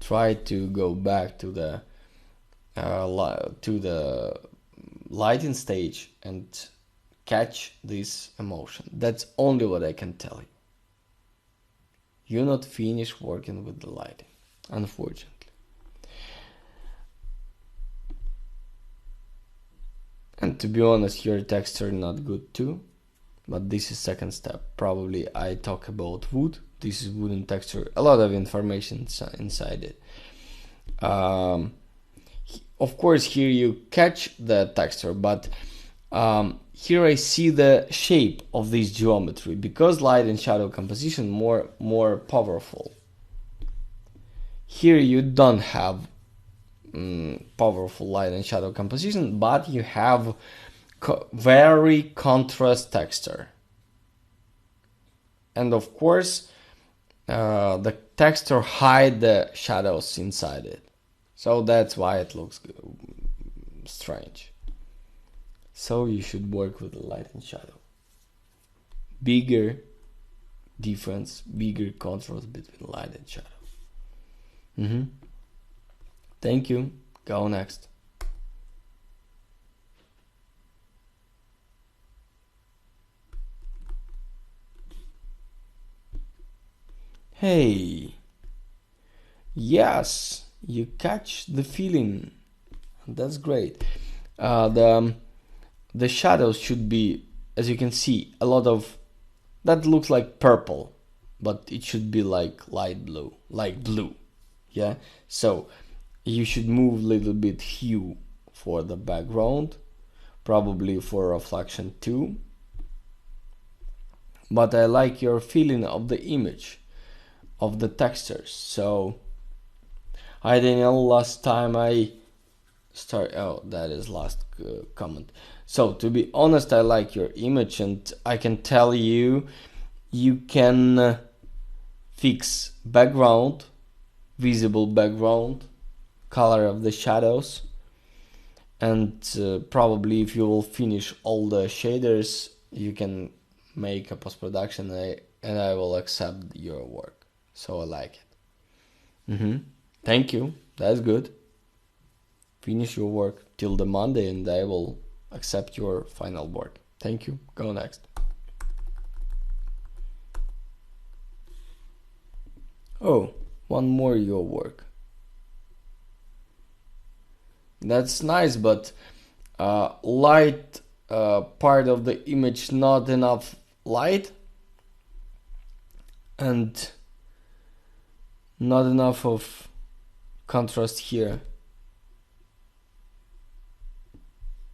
A: Try to go back to the lighting stage and catch this emotion. That's only what I can tell you. You're not finished working with the lighting, unfortunately. And to be honest, your texture not good too, but this is second step. Probably I talk about wood. This is wooden texture. A lot of information inside it. Of course, here you catch the texture, but here I see the shape of this geometry, because light and shadow composition more powerful. Here you don't have powerful light and shadow composition, but you have very contrast texture, and of course the texture hide the shadows inside it, so that's why it looks strange. So you should work with the light and shadow. Bigger difference, bigger contrast between light and shadow. Thank you. Go next. Hey. Yes, you catch the feeling. That's great. The shadows should be, as you can see, a lot of that looks like purple, but it should be like light blue, like blue. Yeah. So you should move a little bit hue for the background, probably for reflection too. But I like your feeling of the image, of the textures. So I didn't know last time I start. Oh, that is last comment. So to be honest, I like your image, and I can tell you, you can fix background, visible background, color of the shadows, and probably if you will finish all the shaders, you can make a post-production, and I will accept your work. So I like it. Mm-hmm. Thank you. That's good. Finish your work till the Monday and I will accept your final work. Thank you. Go next. Oh, one more your work. That's nice, but light part of the image not enough light and not enough of contrast here.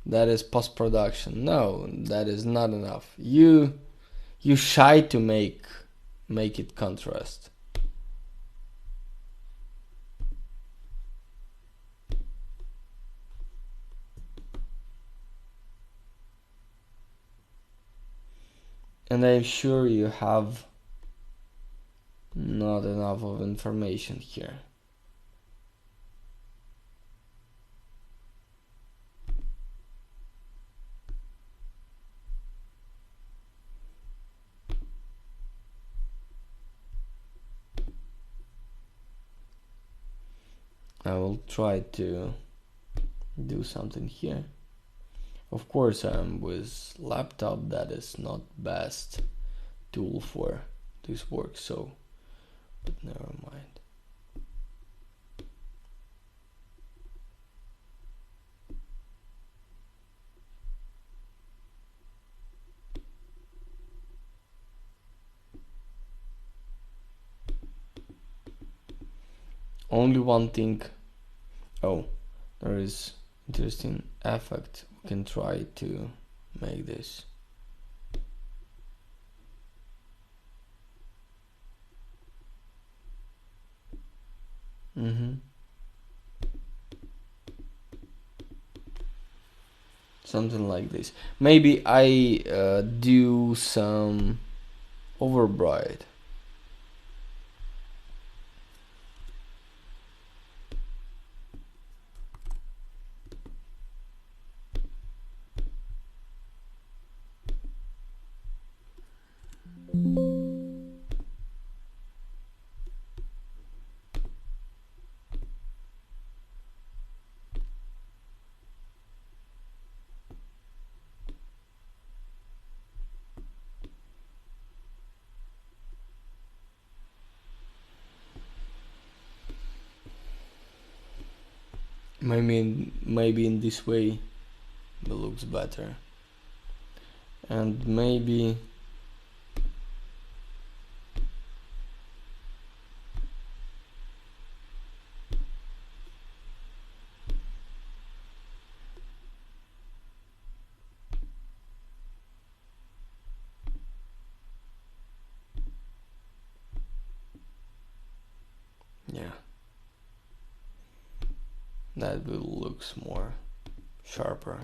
A: That is post production. No, that is not enough. You shy to make it contrast. And I'm sure you have not enough of information here. I will try to do something here. Of course, I'm with laptop. That is not best tool for this work. So, but never mind. Only one thing. Oh, there is interesting effect. We can try to make this. Something like this. Maybe I do some overbright. Maybe in this way it looks better. And maybe yeah, that will looks more sharper.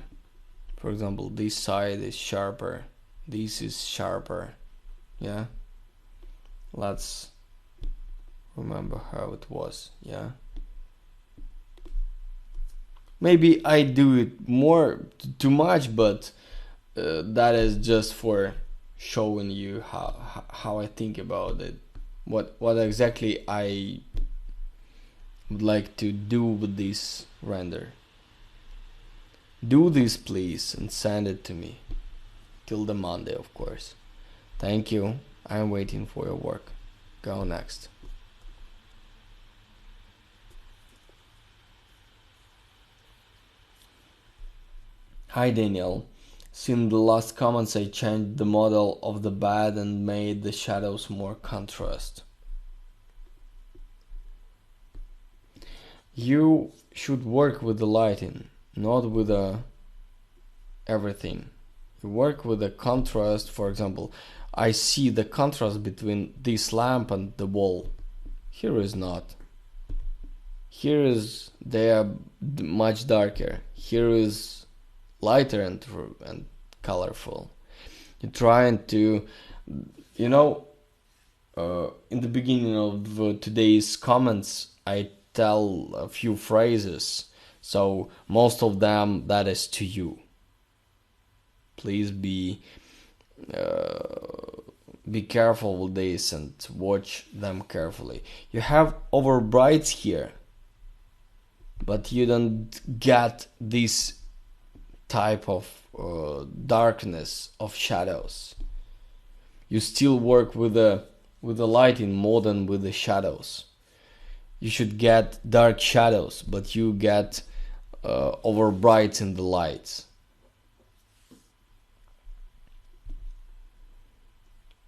A: For example, this side is sharper, this is sharper. Yeah, let's remember how it was. Yeah, maybe I do it more too much, but that is just for showing you how I think about it. What exactly I would like to do with this render. Do this please and send it to me till the Monday, of course. Thank you. I'm waiting for your work. Go next. Hi Daniel. Since the last comments I changed the model of the bed and made the shadows more contrast. You should work with the lighting, not with everything. You work with the contrast. For example, I see the contrast between this lamp and the wall. Here is not. Here is they are much darker. Here is lighter and colorful. You're trying to, you know, in the beginning of today's comments, I tell a few phrases. So most of them that is to you. Please be be careful with this and watch them carefully. You have overbrights here, but you don't get this type of darkness of shadows. You still work with the lighting more than with the shadows. You should get dark shadows, but you get overbrights in the lights.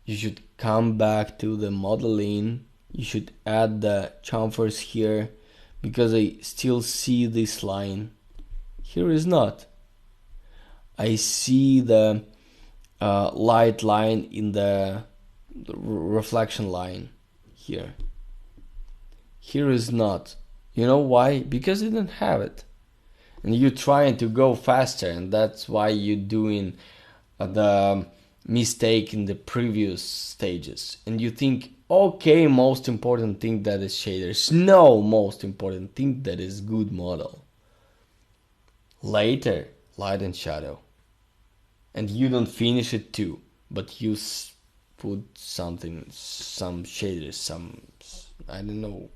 A: You should come back to the modeling. You should add the chamfers here, because I still see this line. Here is not. I see the light line in the reflection line here. Here is not. You know why? Because you don't have it. And you're trying to go faster, and that's why you're doing the mistake in the previous stages. And you think, okay, most important thing that is shaders. No, most important thing that is good model. Later, light and shadow. And you don't finish it too, but you put something, some shaders, some, I don't know,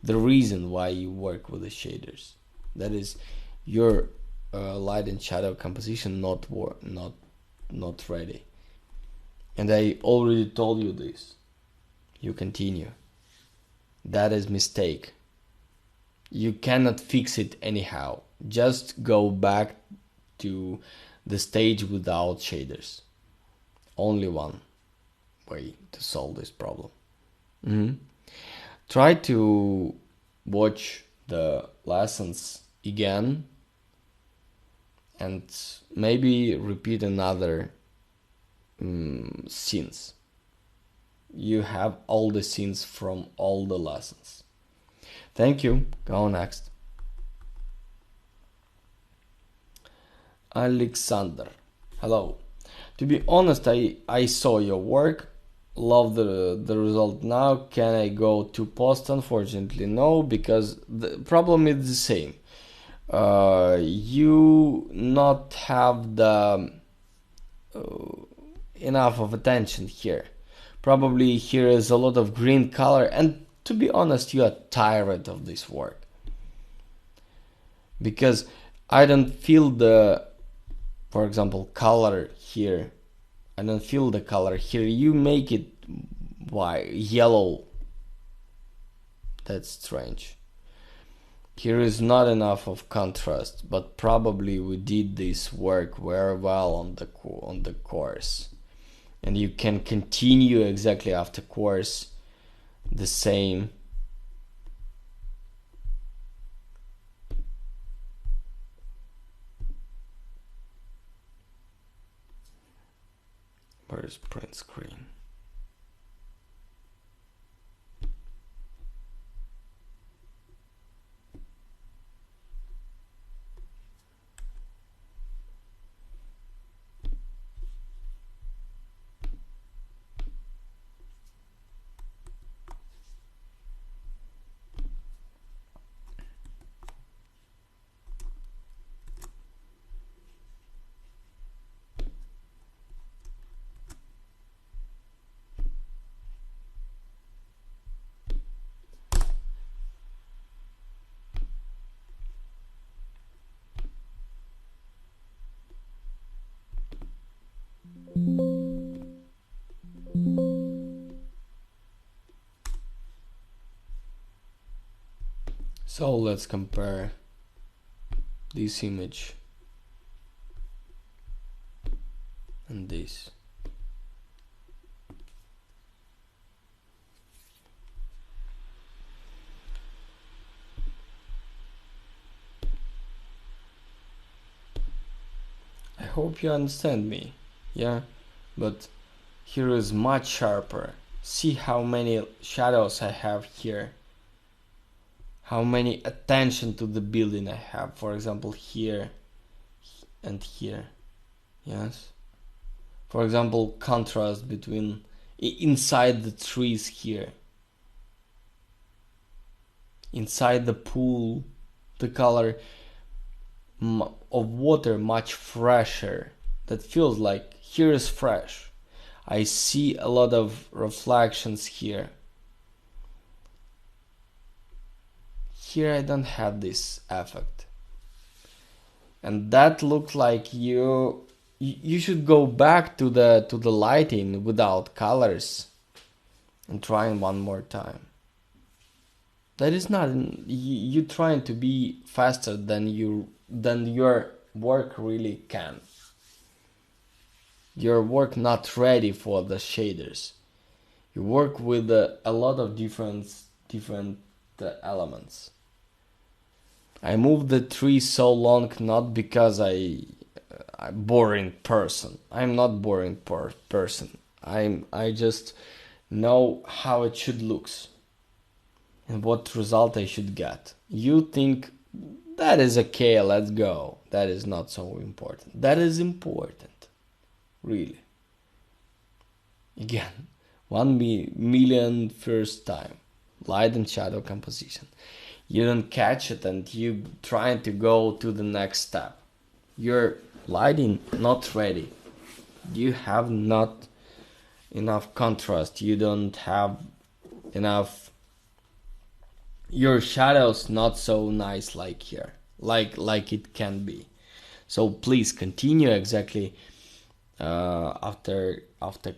A: the reason why you work with the shaders. That is your light and shadow composition not ready. And I already told you this. You continue. That is mistake. You cannot fix it anyhow. Just go back to the stage without shaders. Only one way to solve this problem. Try to watch the lessons again and maybe repeat another scenes. You have all the scenes from all the lessons. Thank you. Go next. Alexander. Hello. To be honest, I saw your work. Love the result now. Can I go to post? Unfortunately, no, because the problem is the same. You not have the enough of attention here. Probably here is a lot of green color, and to be honest, you are tired of this work. Because I don't feel the, for example, color here. I don't feel the color here. You make it white, yellow. That's strange. Here is not enough of contrast, but probably we did this work very well on the course. And you can continue exactly after course the same. Where is print screen? So let's compare this image and this. I hope you understand me, yeah? But here is much sharper. See how many shadows I have here. How many attention to the building I have, for example, here and here. Yes. For example, contrast between inside the trees here. Inside the pool, the color of water much fresher. That feels like here is fresh. I see a lot of reflections here. Here I don't have this effect. And that looks like you should go back to the lighting without colors and trying one more time. That is not you trying to be faster than your work really can. Your work not ready for the shaders. You work with a lot of different elements. I moved the tree so long not because I'm boring person. I'm not boring person. I just know how it should looks and what result I should get. You think that is okay, let's go. That is not so important. That is important, really. Again, 1 million first time. Light and shadow composition. You don't catch it and you trying to go to the next step. Your lighting not ready. You have not enough contrast. You don't have enough. Your shadows not so nice like here, like it can be. So please continue exactly after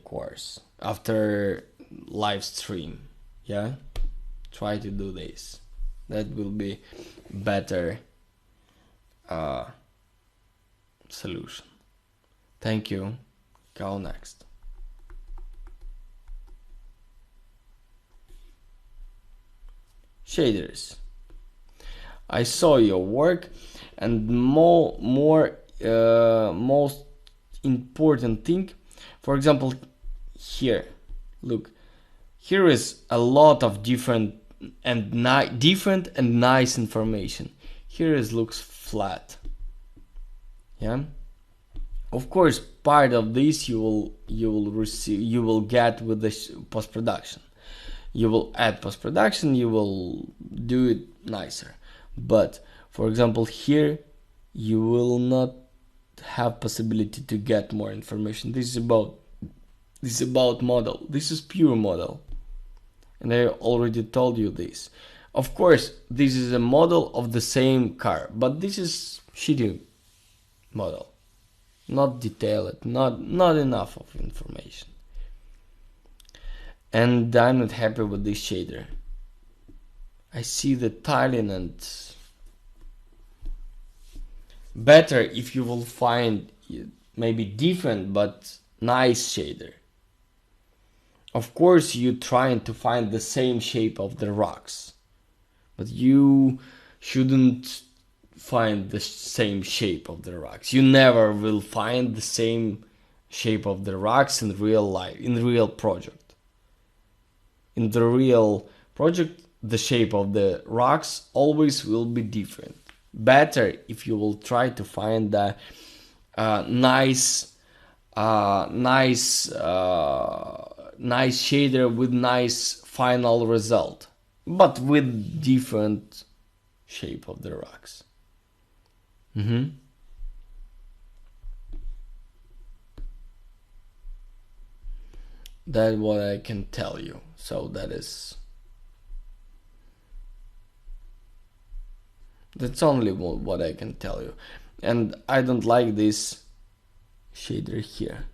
A: course, after live stream. Yeah, try to do this. That will be better solution. Thank you. Go next. Shaders. I saw your work, and most important thing, for example, here. Look, here is a lot of different and nice information. Here it looks flat. Yeah. Of course, part of this you will get with the post production. You will add post production. You will do it nicer. But for example, here you will not have possibility to get more information. This is about model. This is pure model. And I already told you this. Of course, this is a model of the same car, but this is shitty model. Not detailed, not enough of information. And I'm not happy with this shader. I see the tiling and better if you will find maybe different but nice shader. Of course, you're trying to find the same shape of the rocks, but you shouldn't find the same shape of the rocks. You never will find the same shape of the rocks in real life, in real project. In the real project, the shape of the rocks always will be different. Better if you will try to find the nice shader with nice final result, but with different shape of the rocks. That's what I can tell you. So that's only what I can tell you. And I don't like this shader here.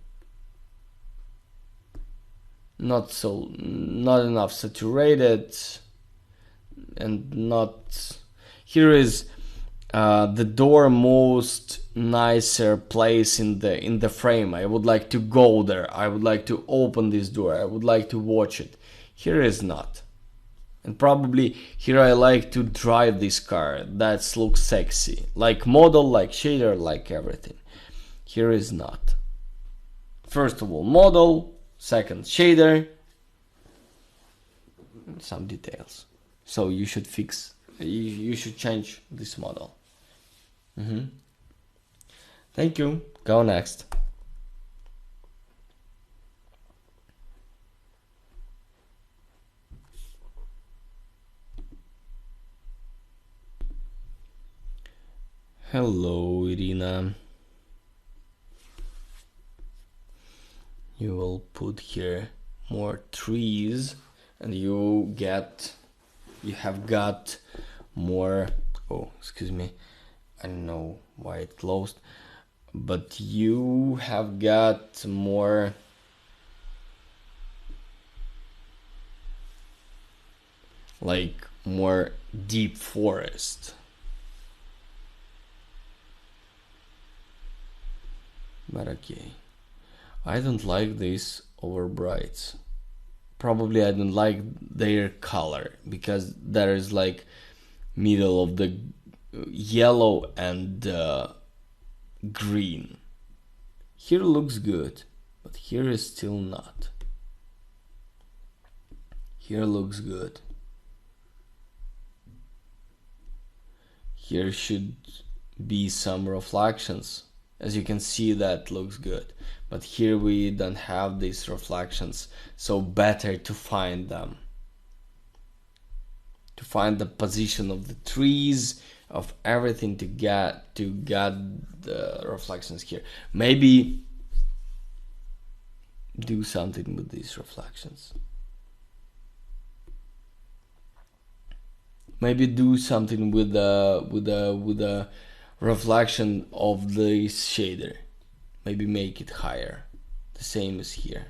A: Not enough saturated, and not. Here is the door most nicer place in the frame. I would like to go there. I would like to open this door. I would like to watch it. Here is not. And probably here I like to drive this car. That looks sexy. Like model, like shader, like everything. Here is not. First of all, model. Second, shader. Some details. So you should fix. You should change this model. Thank you. Go next. Hello, Irina. you will put here more trees, and you have got more. Oh, excuse me, I don't know why it closed, but you have got more like more deep forest. But okay, I don't like these overbrights. Probably I don't like their color, because there is like middle of the yellow and green. Here looks good, but here is still not. Here looks good. Here should be some reflections. As you can see, that looks good. But here we don't have these reflections, so better to find them. To find the position of the trees, of everything, to get the reflections here. Maybe do something with these reflections. Maybe do something with the reflection of this shader. Maybe make it higher, the same as here.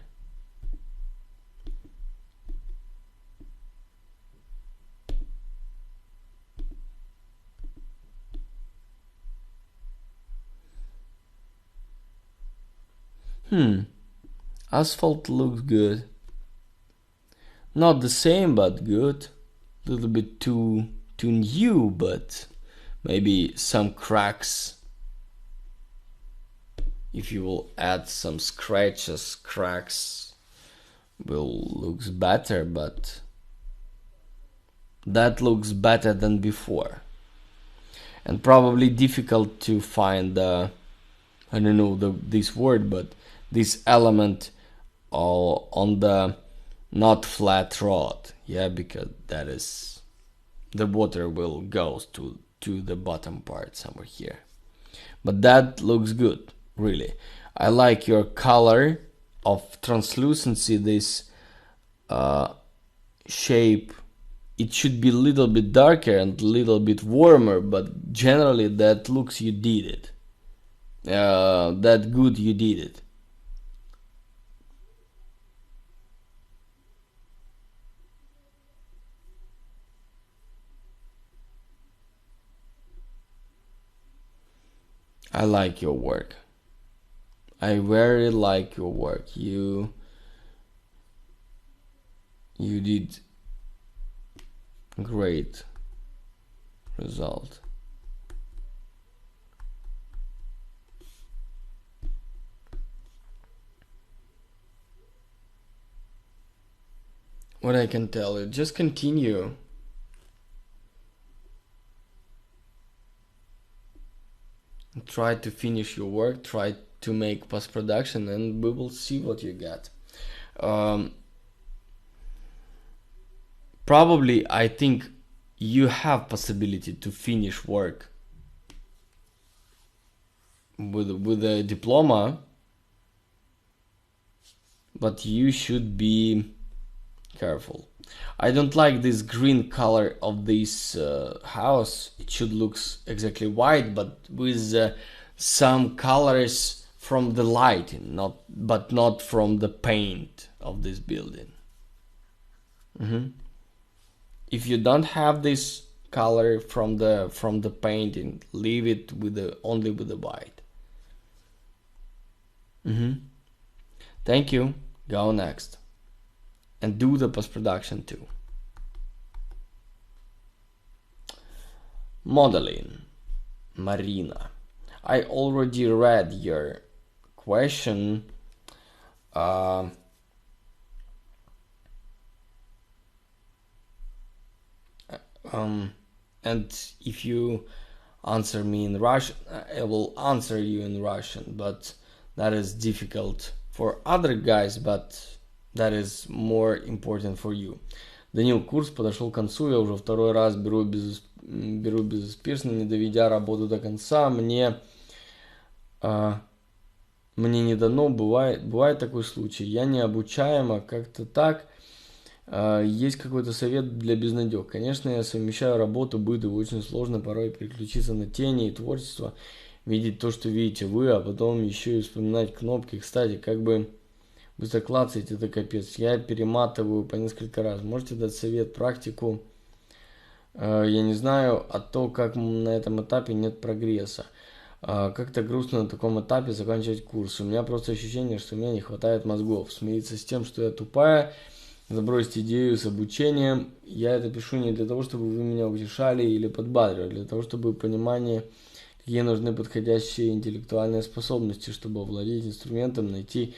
A: Asphalt looks good. Not the same, but good. A little bit too new, but maybe some cracks. If you will add some scratches, cracks will looks better, but that looks better than before. And probably difficult to find I don't know this word, but this element on the not flat rod, yeah, because that is the water will go to the bottom part somewhere here. But that looks good, really. I like your color of translucency, this shape. It should be a little bit darker and a little bit warmer, but generally that looks you did it. That good you did it. I like your work. I very like your work. You did great result. What I can tell you, just continue. Try to finish your work, try to make post-production, and we will see what you get. Probably I think you have possibility to finish work with a diploma, but you should be careful. I don't like this green color of this house. It should look exactly white, but with some colors from the lighting, but not from the paint of this building. If you don't have this color from the painting, leave it only with the white. Thank you. Go next. And do the post-production too. Modeling. Marina. I already read your question. And if you answer me in Russian, I will answer you in Russian, but that is difficult for other guys, but that is more important for you. Данил, курс подошел к концу, я уже второй раз беру безуспешно, не доведя работу до конца. Мне мне не дано, бывает такой случай. Я не обучаема, как-то так. Есть какой-то совет для безнадег. Конечно, я совмещаю работу, быт, и очень сложно порой переключиться на тени и творчество, видеть то, что видите вы, а потом еще и вспоминать кнопки. Кстати, как бы быстро клацать, это капец. Я перематываю по несколько раз. Можете дать совет, практику? Я не знаю, а то, как на этом этапе нет прогресса. Как-то грустно на таком этапе заканчивать курс. У меня просто ощущение, что у меня не хватает мозгов. Смириться с тем, что я тупая, забросить идею с обучением. Я это пишу не для того, чтобы вы меня утешали или подбадривали, для того, чтобы понимание, какие нужны подходящие интеллектуальные способности, чтобы овладеть инструментом, найти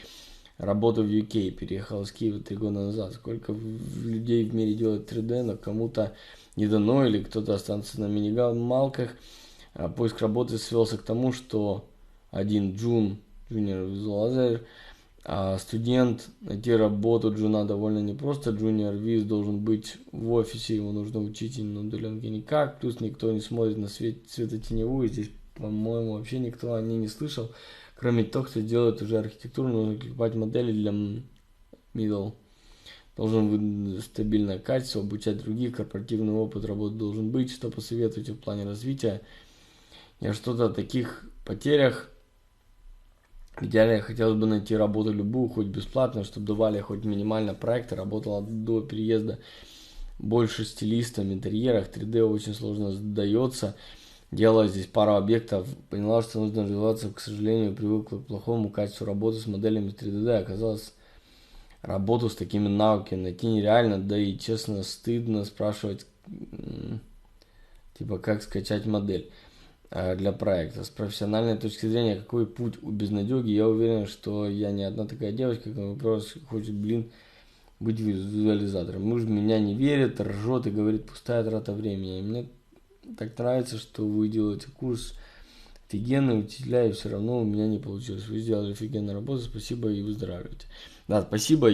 A: работу в UK. Переехал из Киева 3 года назад. Сколько людей в мире делает 3D, но кому-то не дано, или кто-то останется на минималках. Поиск работы свелся к тому, что один Junior Visualizer, студент, найти работу джуна довольно непросто. Junior Viz должен быть в офисе, его нужно учить на удаленке никак. Плюс никто не смотрит на светотеневую. Здесь, по-моему, вообще никто о ней не слышал. Кроме того, кто делает уже архитектуру, нужно клепать модели для middle. Должен быть стабильное качество, обучать других, корпоративный опыт работы должен быть. Что посоветуете в плане развития? Я что-то о таких потерях. В идеале хотелось бы найти работу любую, хоть бесплатно, чтобы давали хоть минимально проекты. Работала до переезда больше стилистом в интерьерах. 3D очень сложно сдается. Делала здесь пару объектов. Поняла, что нужно развиваться. К сожалению, привыкла к плохому качеству работы с моделями 3D. Оказалось, работу с такими навыками найти нереально. Да и, честно, стыдно спрашивать, типа, как скачать модель для проекта. С профессиональной точки зрения, какой путь у безнадеги? Я уверен, что я не одна такая девочка, которая хочет, быть визуализатором. Муж в меня не верит, ржет и говорит, пустая трата времени. И мне так нравится, что вы делаете курс офигенный, учителя, и все равно у меня не получилось. Вы сделали офигенную работу, спасибо и выздоравливайте. Да, спасибо,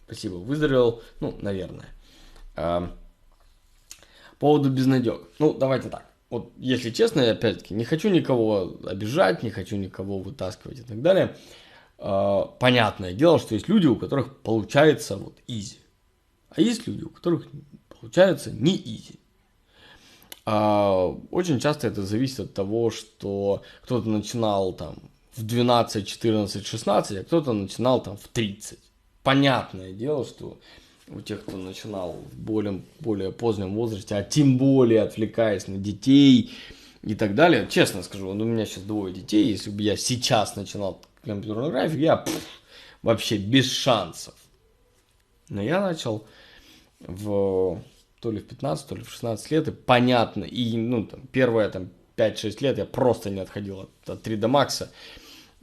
A: спасибо, выздоровел, наверное. По поводу безнадег. Давайте так. Вот, если честно, я опять-таки не хочу никого обижать, не хочу никого вытаскивать и так далее. Понятное дело, что есть люди, у которых получается изи. А есть люди, у которых получается не изи. Очень часто это зависит от того, что кто-то начинал там в 12, 14, 16, а кто-то начинал там в 30. Понятное дело, что у тех, кто начинал в более позднем возрасте, а тем более отвлекаясь на детей и так далее. Честно скажу, у меня сейчас 2 детей, если бы я сейчас начинал компьютерную графику, я вообще без шансов. Но я начал то ли в 15, то ли в 16 лет, и понятно, и первые 5-6 лет я просто не отходил от 3D Max.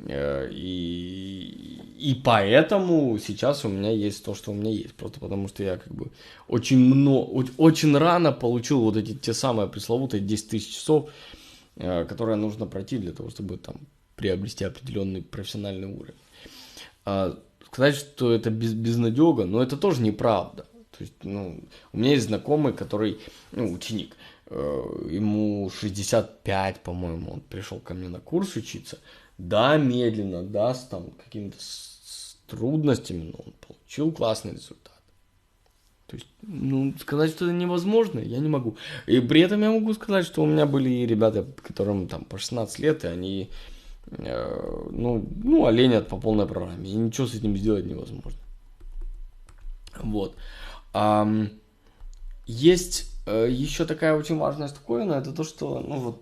A: И поэтому сейчас у меня есть то, что у меня есть. Просто потому что я очень рано получил вот эти те самые пресловутые 10 тысяч часов, которые нужно пройти для того, чтобы приобрести определенный профессиональный уровень. Сказать, что это безнадега, но это тоже неправда. То есть, у меня есть знакомый, который, ученик, ему 65, по-моему, он пришел ко мне на курс учиться. Да, медленно, да, с какими-то трудностями, но он получил классный результат. То есть, сказать, что это невозможно, я не могу. И при этом я могу сказать, что у меня были ребята, которым по 16 лет, и они, оленят по полной программе, и ничего с этим сделать невозможно. Вот. Есть еще такая очень важная штуковина, это то, что,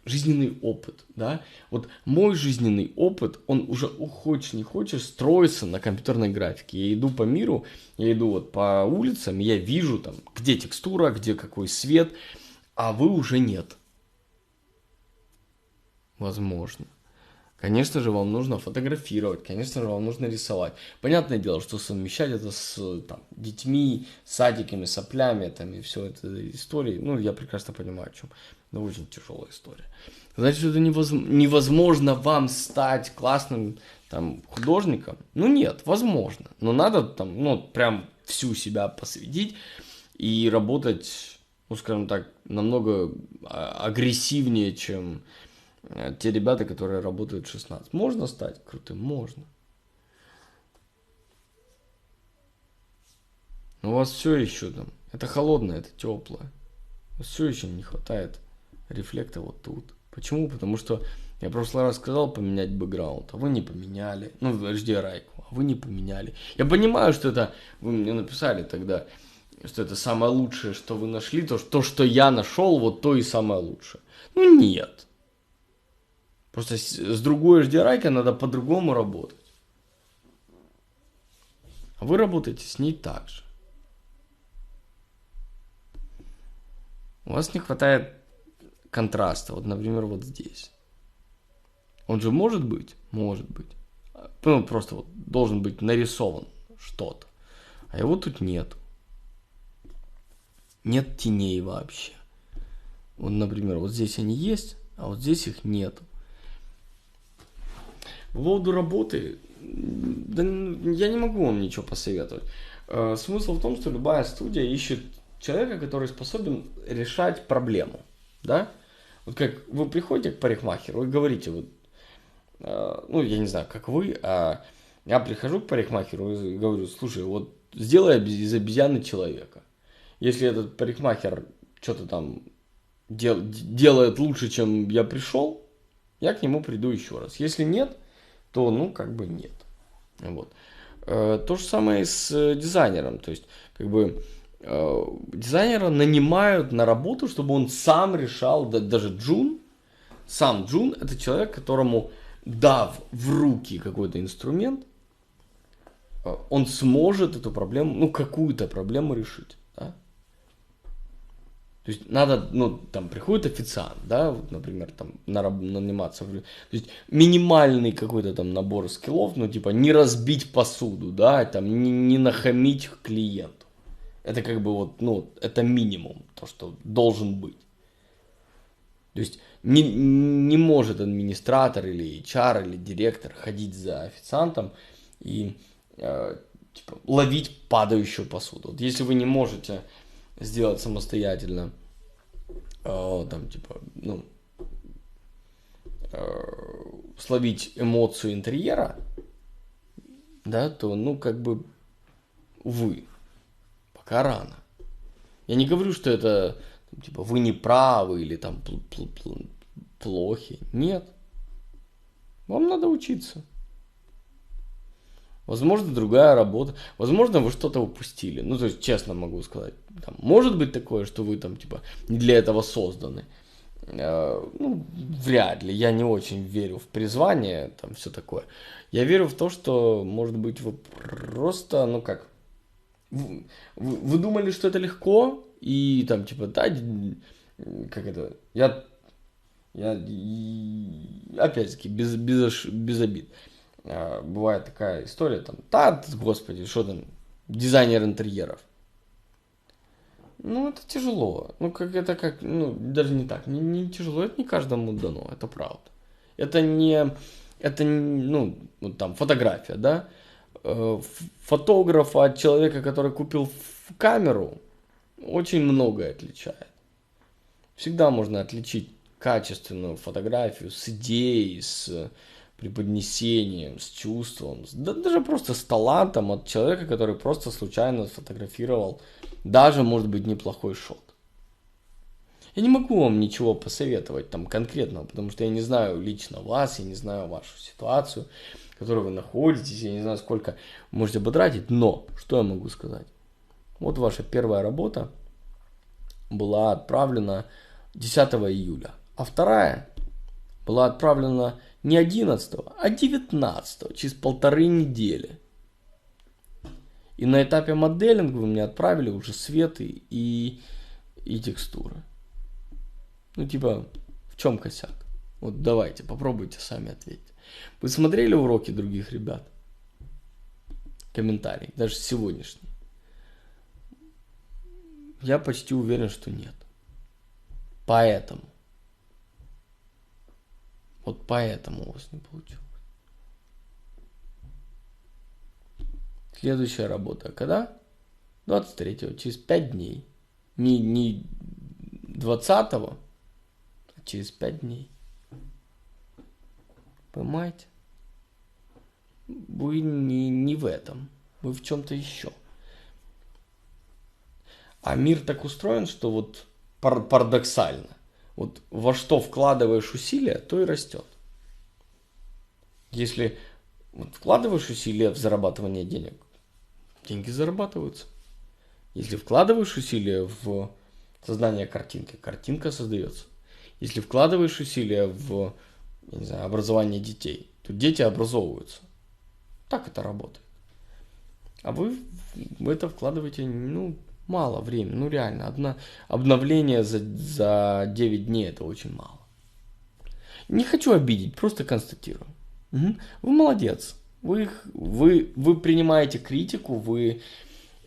A: жизненный опыт, да, вот мой жизненный опыт, он уже хочешь не хочешь строится на компьютерной графике. Я иду по миру, я иду по улицам, я вижу где текстура, где какой свет, а вы уже нет. Возможно. Конечно же, вам нужно фотографировать, конечно же, вам нужно рисовать. Понятное дело, что совмещать это с детьми, садиками, соплями и все это истории. Я прекрасно понимаю, о чем. Это очень тяжелая история. Значит, это невозможно вам стать классным художником? Нет, возможно. Но надо прям всю себя посвятить и работать, скажем так, намного агрессивнее, чем те ребята, которые работают 16. Можно стать крутым? Можно. Но у вас все еще там. Это холодное, это теплое. Все еще не хватает рефлекта вот тут. Почему? Потому что я в прошлый раз сказал поменять бэкграунд, а вы не поменяли. Ну, HDRI-ку, а вы не поменяли. Я понимаю, что это... Вы мне написали тогда, что это самое лучшее, что вы нашли. То, что я нашел, вот то и самое лучшее. Ну, нет. Просто с другой HDRI-кой надо по-другому работать. А вы работаете с ней так же. У вас не хватает контраста. Вот, например, вот здесь. Он же может быть? Может быть. Ну, просто вот должен быть нарисован что-то. А его тут нет. Нет теней вообще. Вот, например, вот здесь они есть, а вот здесь их нет. По поводу работы, да, я не могу вам ничего посоветовать. Смысл в том, что любая студия ищет человека, который способен решать проблему. Да? Вот как вы приходите к парикмахеру и говорите, вот, ну, я не знаю, как вы, а я прихожу к парикмахеру и говорю, слушай, вот сделай из обезьяны человека. Если этот парикмахер что-то там делает лучше, чем я пришел, я к нему приду еще раз. Если нет, то, ну, как бы нет. Вот. То же самое и с дизайнером. То есть, как бы, дизайнера нанимают на работу, чтобы он сам решал, даже Джун, сам Джун, это человек, которому, дав в руки какой-то инструмент, он сможет эту проблему, ну, какую-то проблему решить. Да? То есть надо, ну, там приходит официант, да, вот, например, там наниматься. То есть минимальный какой-то там набор скиллов, ну, типа не разбить посуду, да, там не нахамить клиенту. Это как бы вот, ну, это минимум, то, что должен быть. То есть не может администратор или HR или директор ходить за официантом и типа, ловить падающую посуду. Вот если вы не можете сделать самостоятельно, там, типа, ну, словить эмоцию интерьера, да, то, ну, как бы, увы, пока рано. Я не говорю, что это, типа, вы не правы или там плохи. Нет. Вам надо учиться. Возможно, другая работа. Возможно, вы что-то упустили. Ну, то есть, честно могу сказать. Там, может быть такое, что вы там, типа, не для этого созданы. Ну, вряд ли. Я не очень верю в призвание, там, все такое. Я верю в то, что, может быть, вы просто, ну, как... Вы думали, что это легко, и там, типа, да, как это... Я опять-таки, без обид. Бывает такая история, там, да, господи, что там, дизайнер интерьеров. Ну, это тяжело. Ну, ну, даже не так, не тяжело, это не каждому дано, это правда. Ну, там, фотография, да? Фотографа от человека, который купил камеру, очень многое отличает. Всегда можно отличить качественную фотографию с идеей, с преподнесением, с чувством, даже просто с талантом от человека, который просто случайно сфотографировал даже, может быть, неплохой шот. Я не могу вам ничего посоветовать там конкретного, потому что я не знаю лично вас, я не знаю вашу ситуацию, в которой вы находитесь, я не знаю, сколько можете потратить, но что я могу сказать? Вот ваша первая работа была отправлена 10 июля, а вторая была отправлена не 11, а 19, через 1,5 недели. И на этапе моделинга вы мне отправили уже цветы и текстуры. Ну, типа, в чем косяк? Вот давайте, попробуйте сами ответить. Вы смотрели уроки других ребят? Комментарии, даже сегодняшний. Я почти уверен, что нет. Поэтому. Вот поэтому у вас не получилось. Следующая работа когда? 23-го, через 5 дней. Не 20-го, а через 5 дней. Понимаете? Вы не в этом. Вы в чем-то еще. А мир так устроен, что вот парадоксально. Вот во что вкладываешь усилия, то и растет. Если вот вкладываешь усилия в зарабатывание денег, деньги зарабатываются. Если вкладываешь усилия в создание картинки, картинка создается. Если вкладываешь усилия в, я не знаю, образование детей, то дети образовываются. Так это работает. А вы в это вкладываете, мало времени. Реально, одно обновление за 9 дней это очень мало. Не хочу обидеть, просто констатирую. Угу. Вы молодец. Вы принимаете критику, вы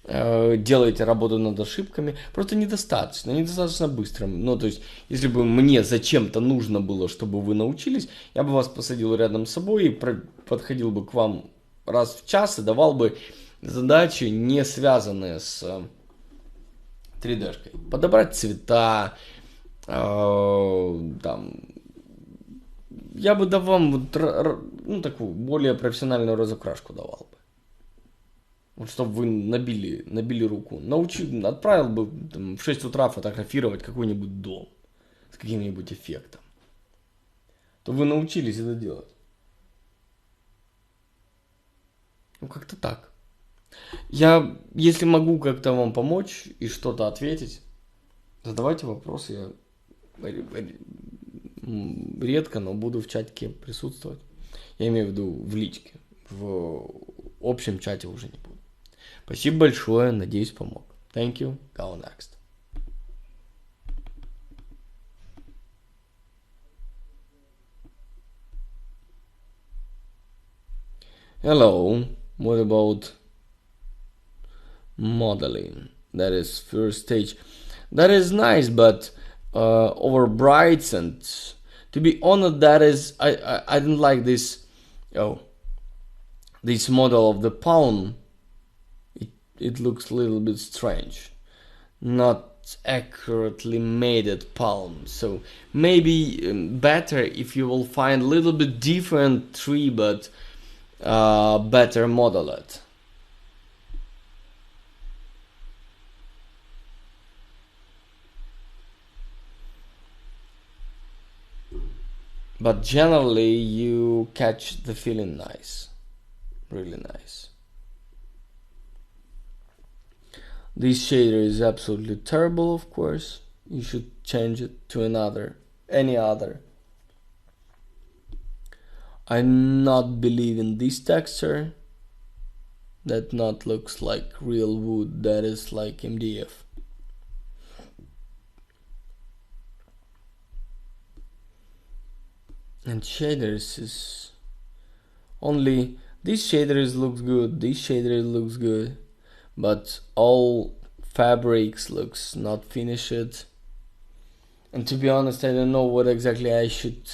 A: делаете работу над ошибками, просто недостаточно быстро. То есть, если бы мне зачем-то нужно было, чтобы вы научились, я бы вас посадил рядом с собой и подходил бы к вам раз в час и давал бы задачи, не связанные с 3D-шкой. Подобрать цвета, там, я бы дал вам такую более профессиональную разукрашку давал бы. Вот чтобы вы набили руку. Отправил бы в 6 утра фотографировать какой-нибудь дом с каким-нибудь эффектом. То вы научились это делать. Как-то так. Я, если могу как-то вам помочь и что-то ответить, задавайте вопросы. Я редко, но буду в чатике присутствовать. Я имею в виду в личке. В общем чате уже не буду. Спасибо большое, надеюсь, помог. Thank you. Go next. Hello. What about modeling? That is first stage. That is nice, but over brights and to be honest, that is I don't like this. This model of the palm. It looks a little bit strange, not accurately made palm. So maybe better if you will find a little bit different tree, but better model it. But generally you catch the feeling nice, really nice. This shader is absolutely terrible, of course. You should change it to any other. I not believe in this texture. That not looks like real wood, that is like MDF. And shaders is only this shaders looks good, this shader looks good, but all fabrics looks not finished. And to be honest, I don't know what exactly I should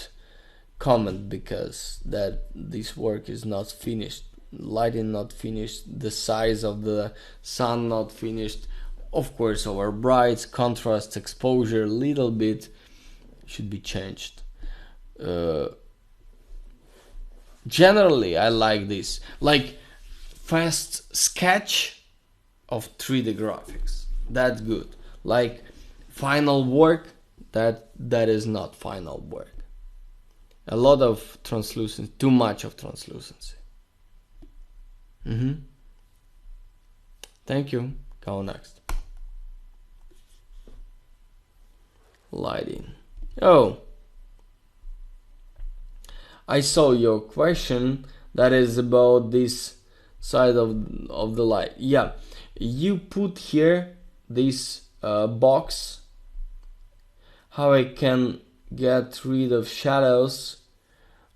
A: comment, because that this work is not finished, lighting not finished, the size of the sun not finished. Of course, our brights, contrast, exposure, little bit should be changed. Generally, I like this, like fast sketch of 3D graphics. That's good. Like final work, that is not final work. A lot of translucency, too much of translucency. Thank you. Go next. Lighting. Oh, I saw your question. That is about this side of the light. Yeah, you put here this box. How I can get rid of shadows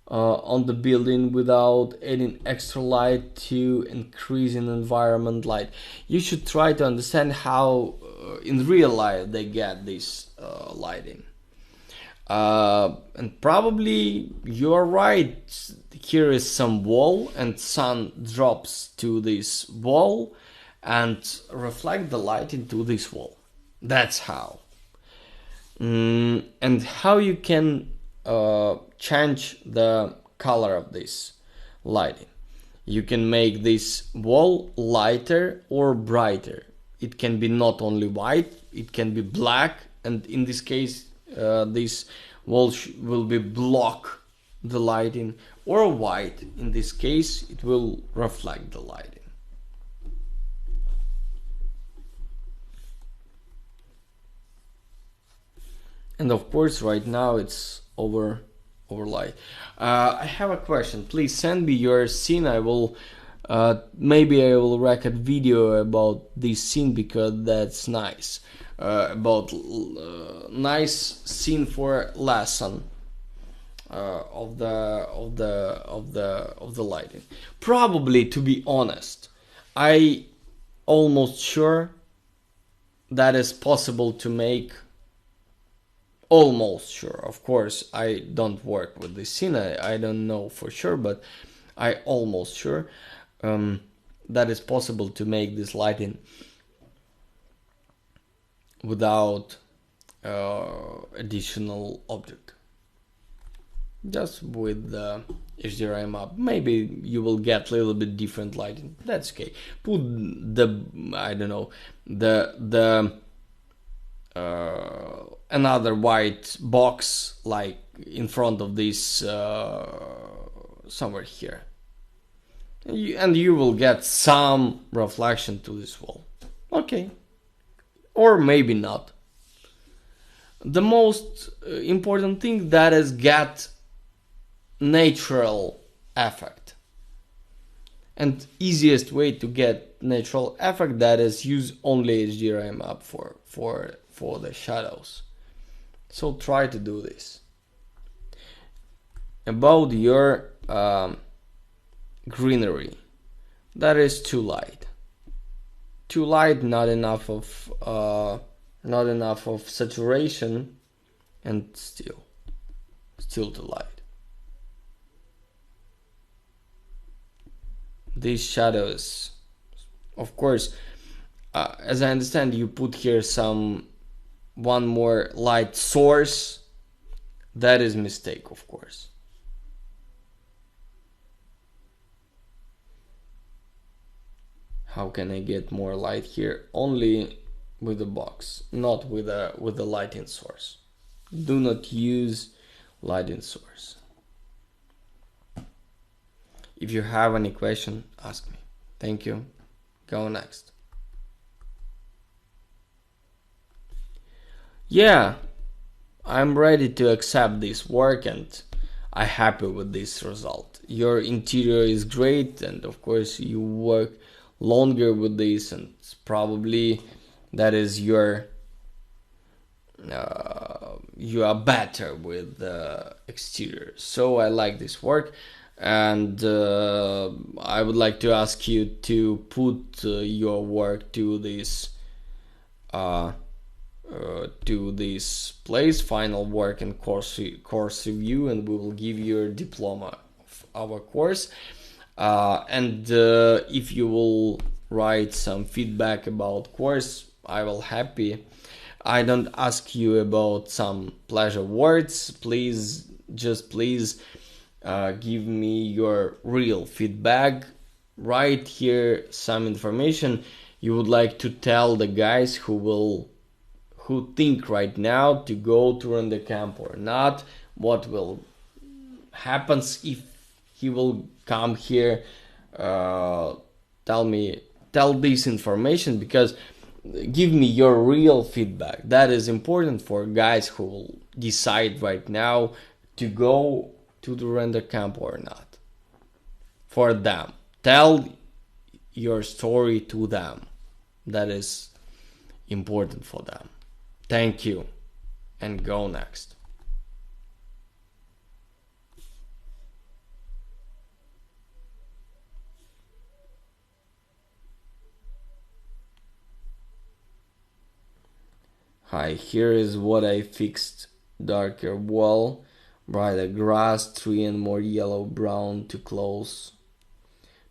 A: on the building without adding extra light to increasing environment light. You should try to understand how in real life they get this lighting. And probably you're right. Here is some wall and sun drops to this wall and reflect the light into this wall. That's how. And how you can change the color of this lighting. You can make this wall lighter or brighter. It can be not only white, it can be black, and in this case this wall will be block the lighting, or white. In this case it will reflect the lighting. And of course right now it's overlay. I have a question. Please send me your scene. I will maybe I will record video about this scene because that's nice. About nice scene for lesson of the lighting. Probably, to be honest, I almost sure that is possible to make. Almost sure. Of course, I don't work with this scene. I don't know for sure, but I almost sure that it's possible to make this lighting without additional object. Just with the HDRI map. Maybe you will get a little bit different lighting. That's okay. Put the, I don't know, the another white box like in front of this somewhere here, and you will get some reflection to this wall. Okay, or maybe not. The most important thing that is get natural effect, and easiest way to get natural effect that is use only HDRI map for the shadows. So try to do this. About your greenery, that is too light. Too light, not enough of saturation, and still too light. These shadows, of course, as I understand, you put here one more light source. That is mistake, of course. How can I get more light here? Only with the box, not with a lighting source. Do not use lighting source. If you have any question, ask me. Thank you. Go next. Yeah, I'm ready to accept this work and I'm happy with this result. Your interior is great, and of course you work longer with this, and probably that is you are better with the exterior. So I like this work, and I would like to ask you to put your work to this place, final work and course review, and we will give you a diploma of our course. And if you will write some feedback about course, I will happy. I don't ask you about some pleasure words. Please give me your real feedback. Write here some information you would like to tell the guys who think right now to go to run the camp or not. What will happens if he will come here? Tell this information, because give me your real feedback. That is important for guys who will decide right now to go to the render camp or not. For them, tell your story to them. That is important for them. Thank you, and go next. Hi, here is what I fixed. Darker wall, brighter grass, tree, and more yellow brown to close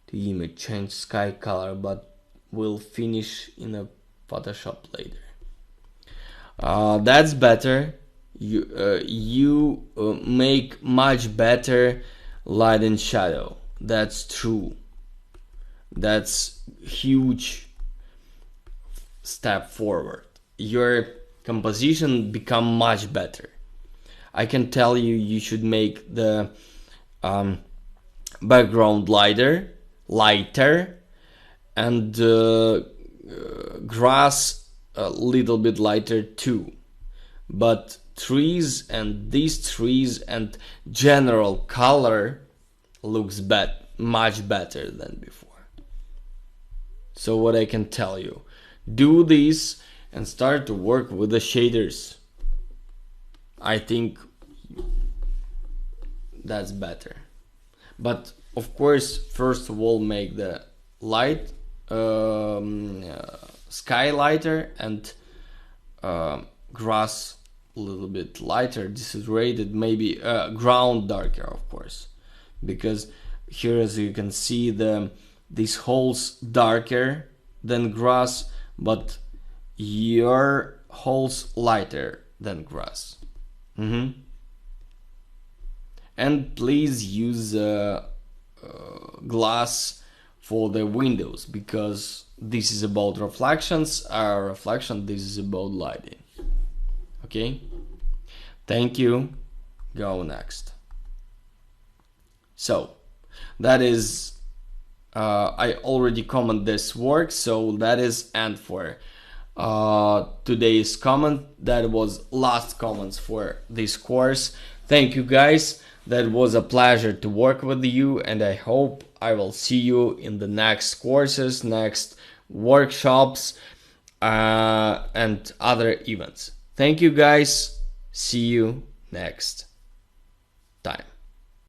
A: the image. Change sky color, but will finish in a Photoshop later. That's better. You make much better light and shadow. That's true. That's huge step forward. Your composition become much better. I can tell you, you should make the background lighter, and grass a little bit lighter too. But trees and these trees and general color looks much better than before. So what I can tell you, do this and start to work with the shaders. I think that's better. But of course, first of all, make the light sky lighter and grass a little bit lighter. This is rated, maybe ground darker, of course, because here, as you can see, these holes darker than grass, but your holes lighter than grass. And please use glass for the windows, because this is about reflections, this is about lighting. Okay, thank you. Go next. So that is I already comment this work, so that is end for today's comment. That was last comments for this course. Thank you guys, that was a pleasure to work with you, and I hope I will see you in the next courses, next workshops, and other events. Thank you guys, see you next time.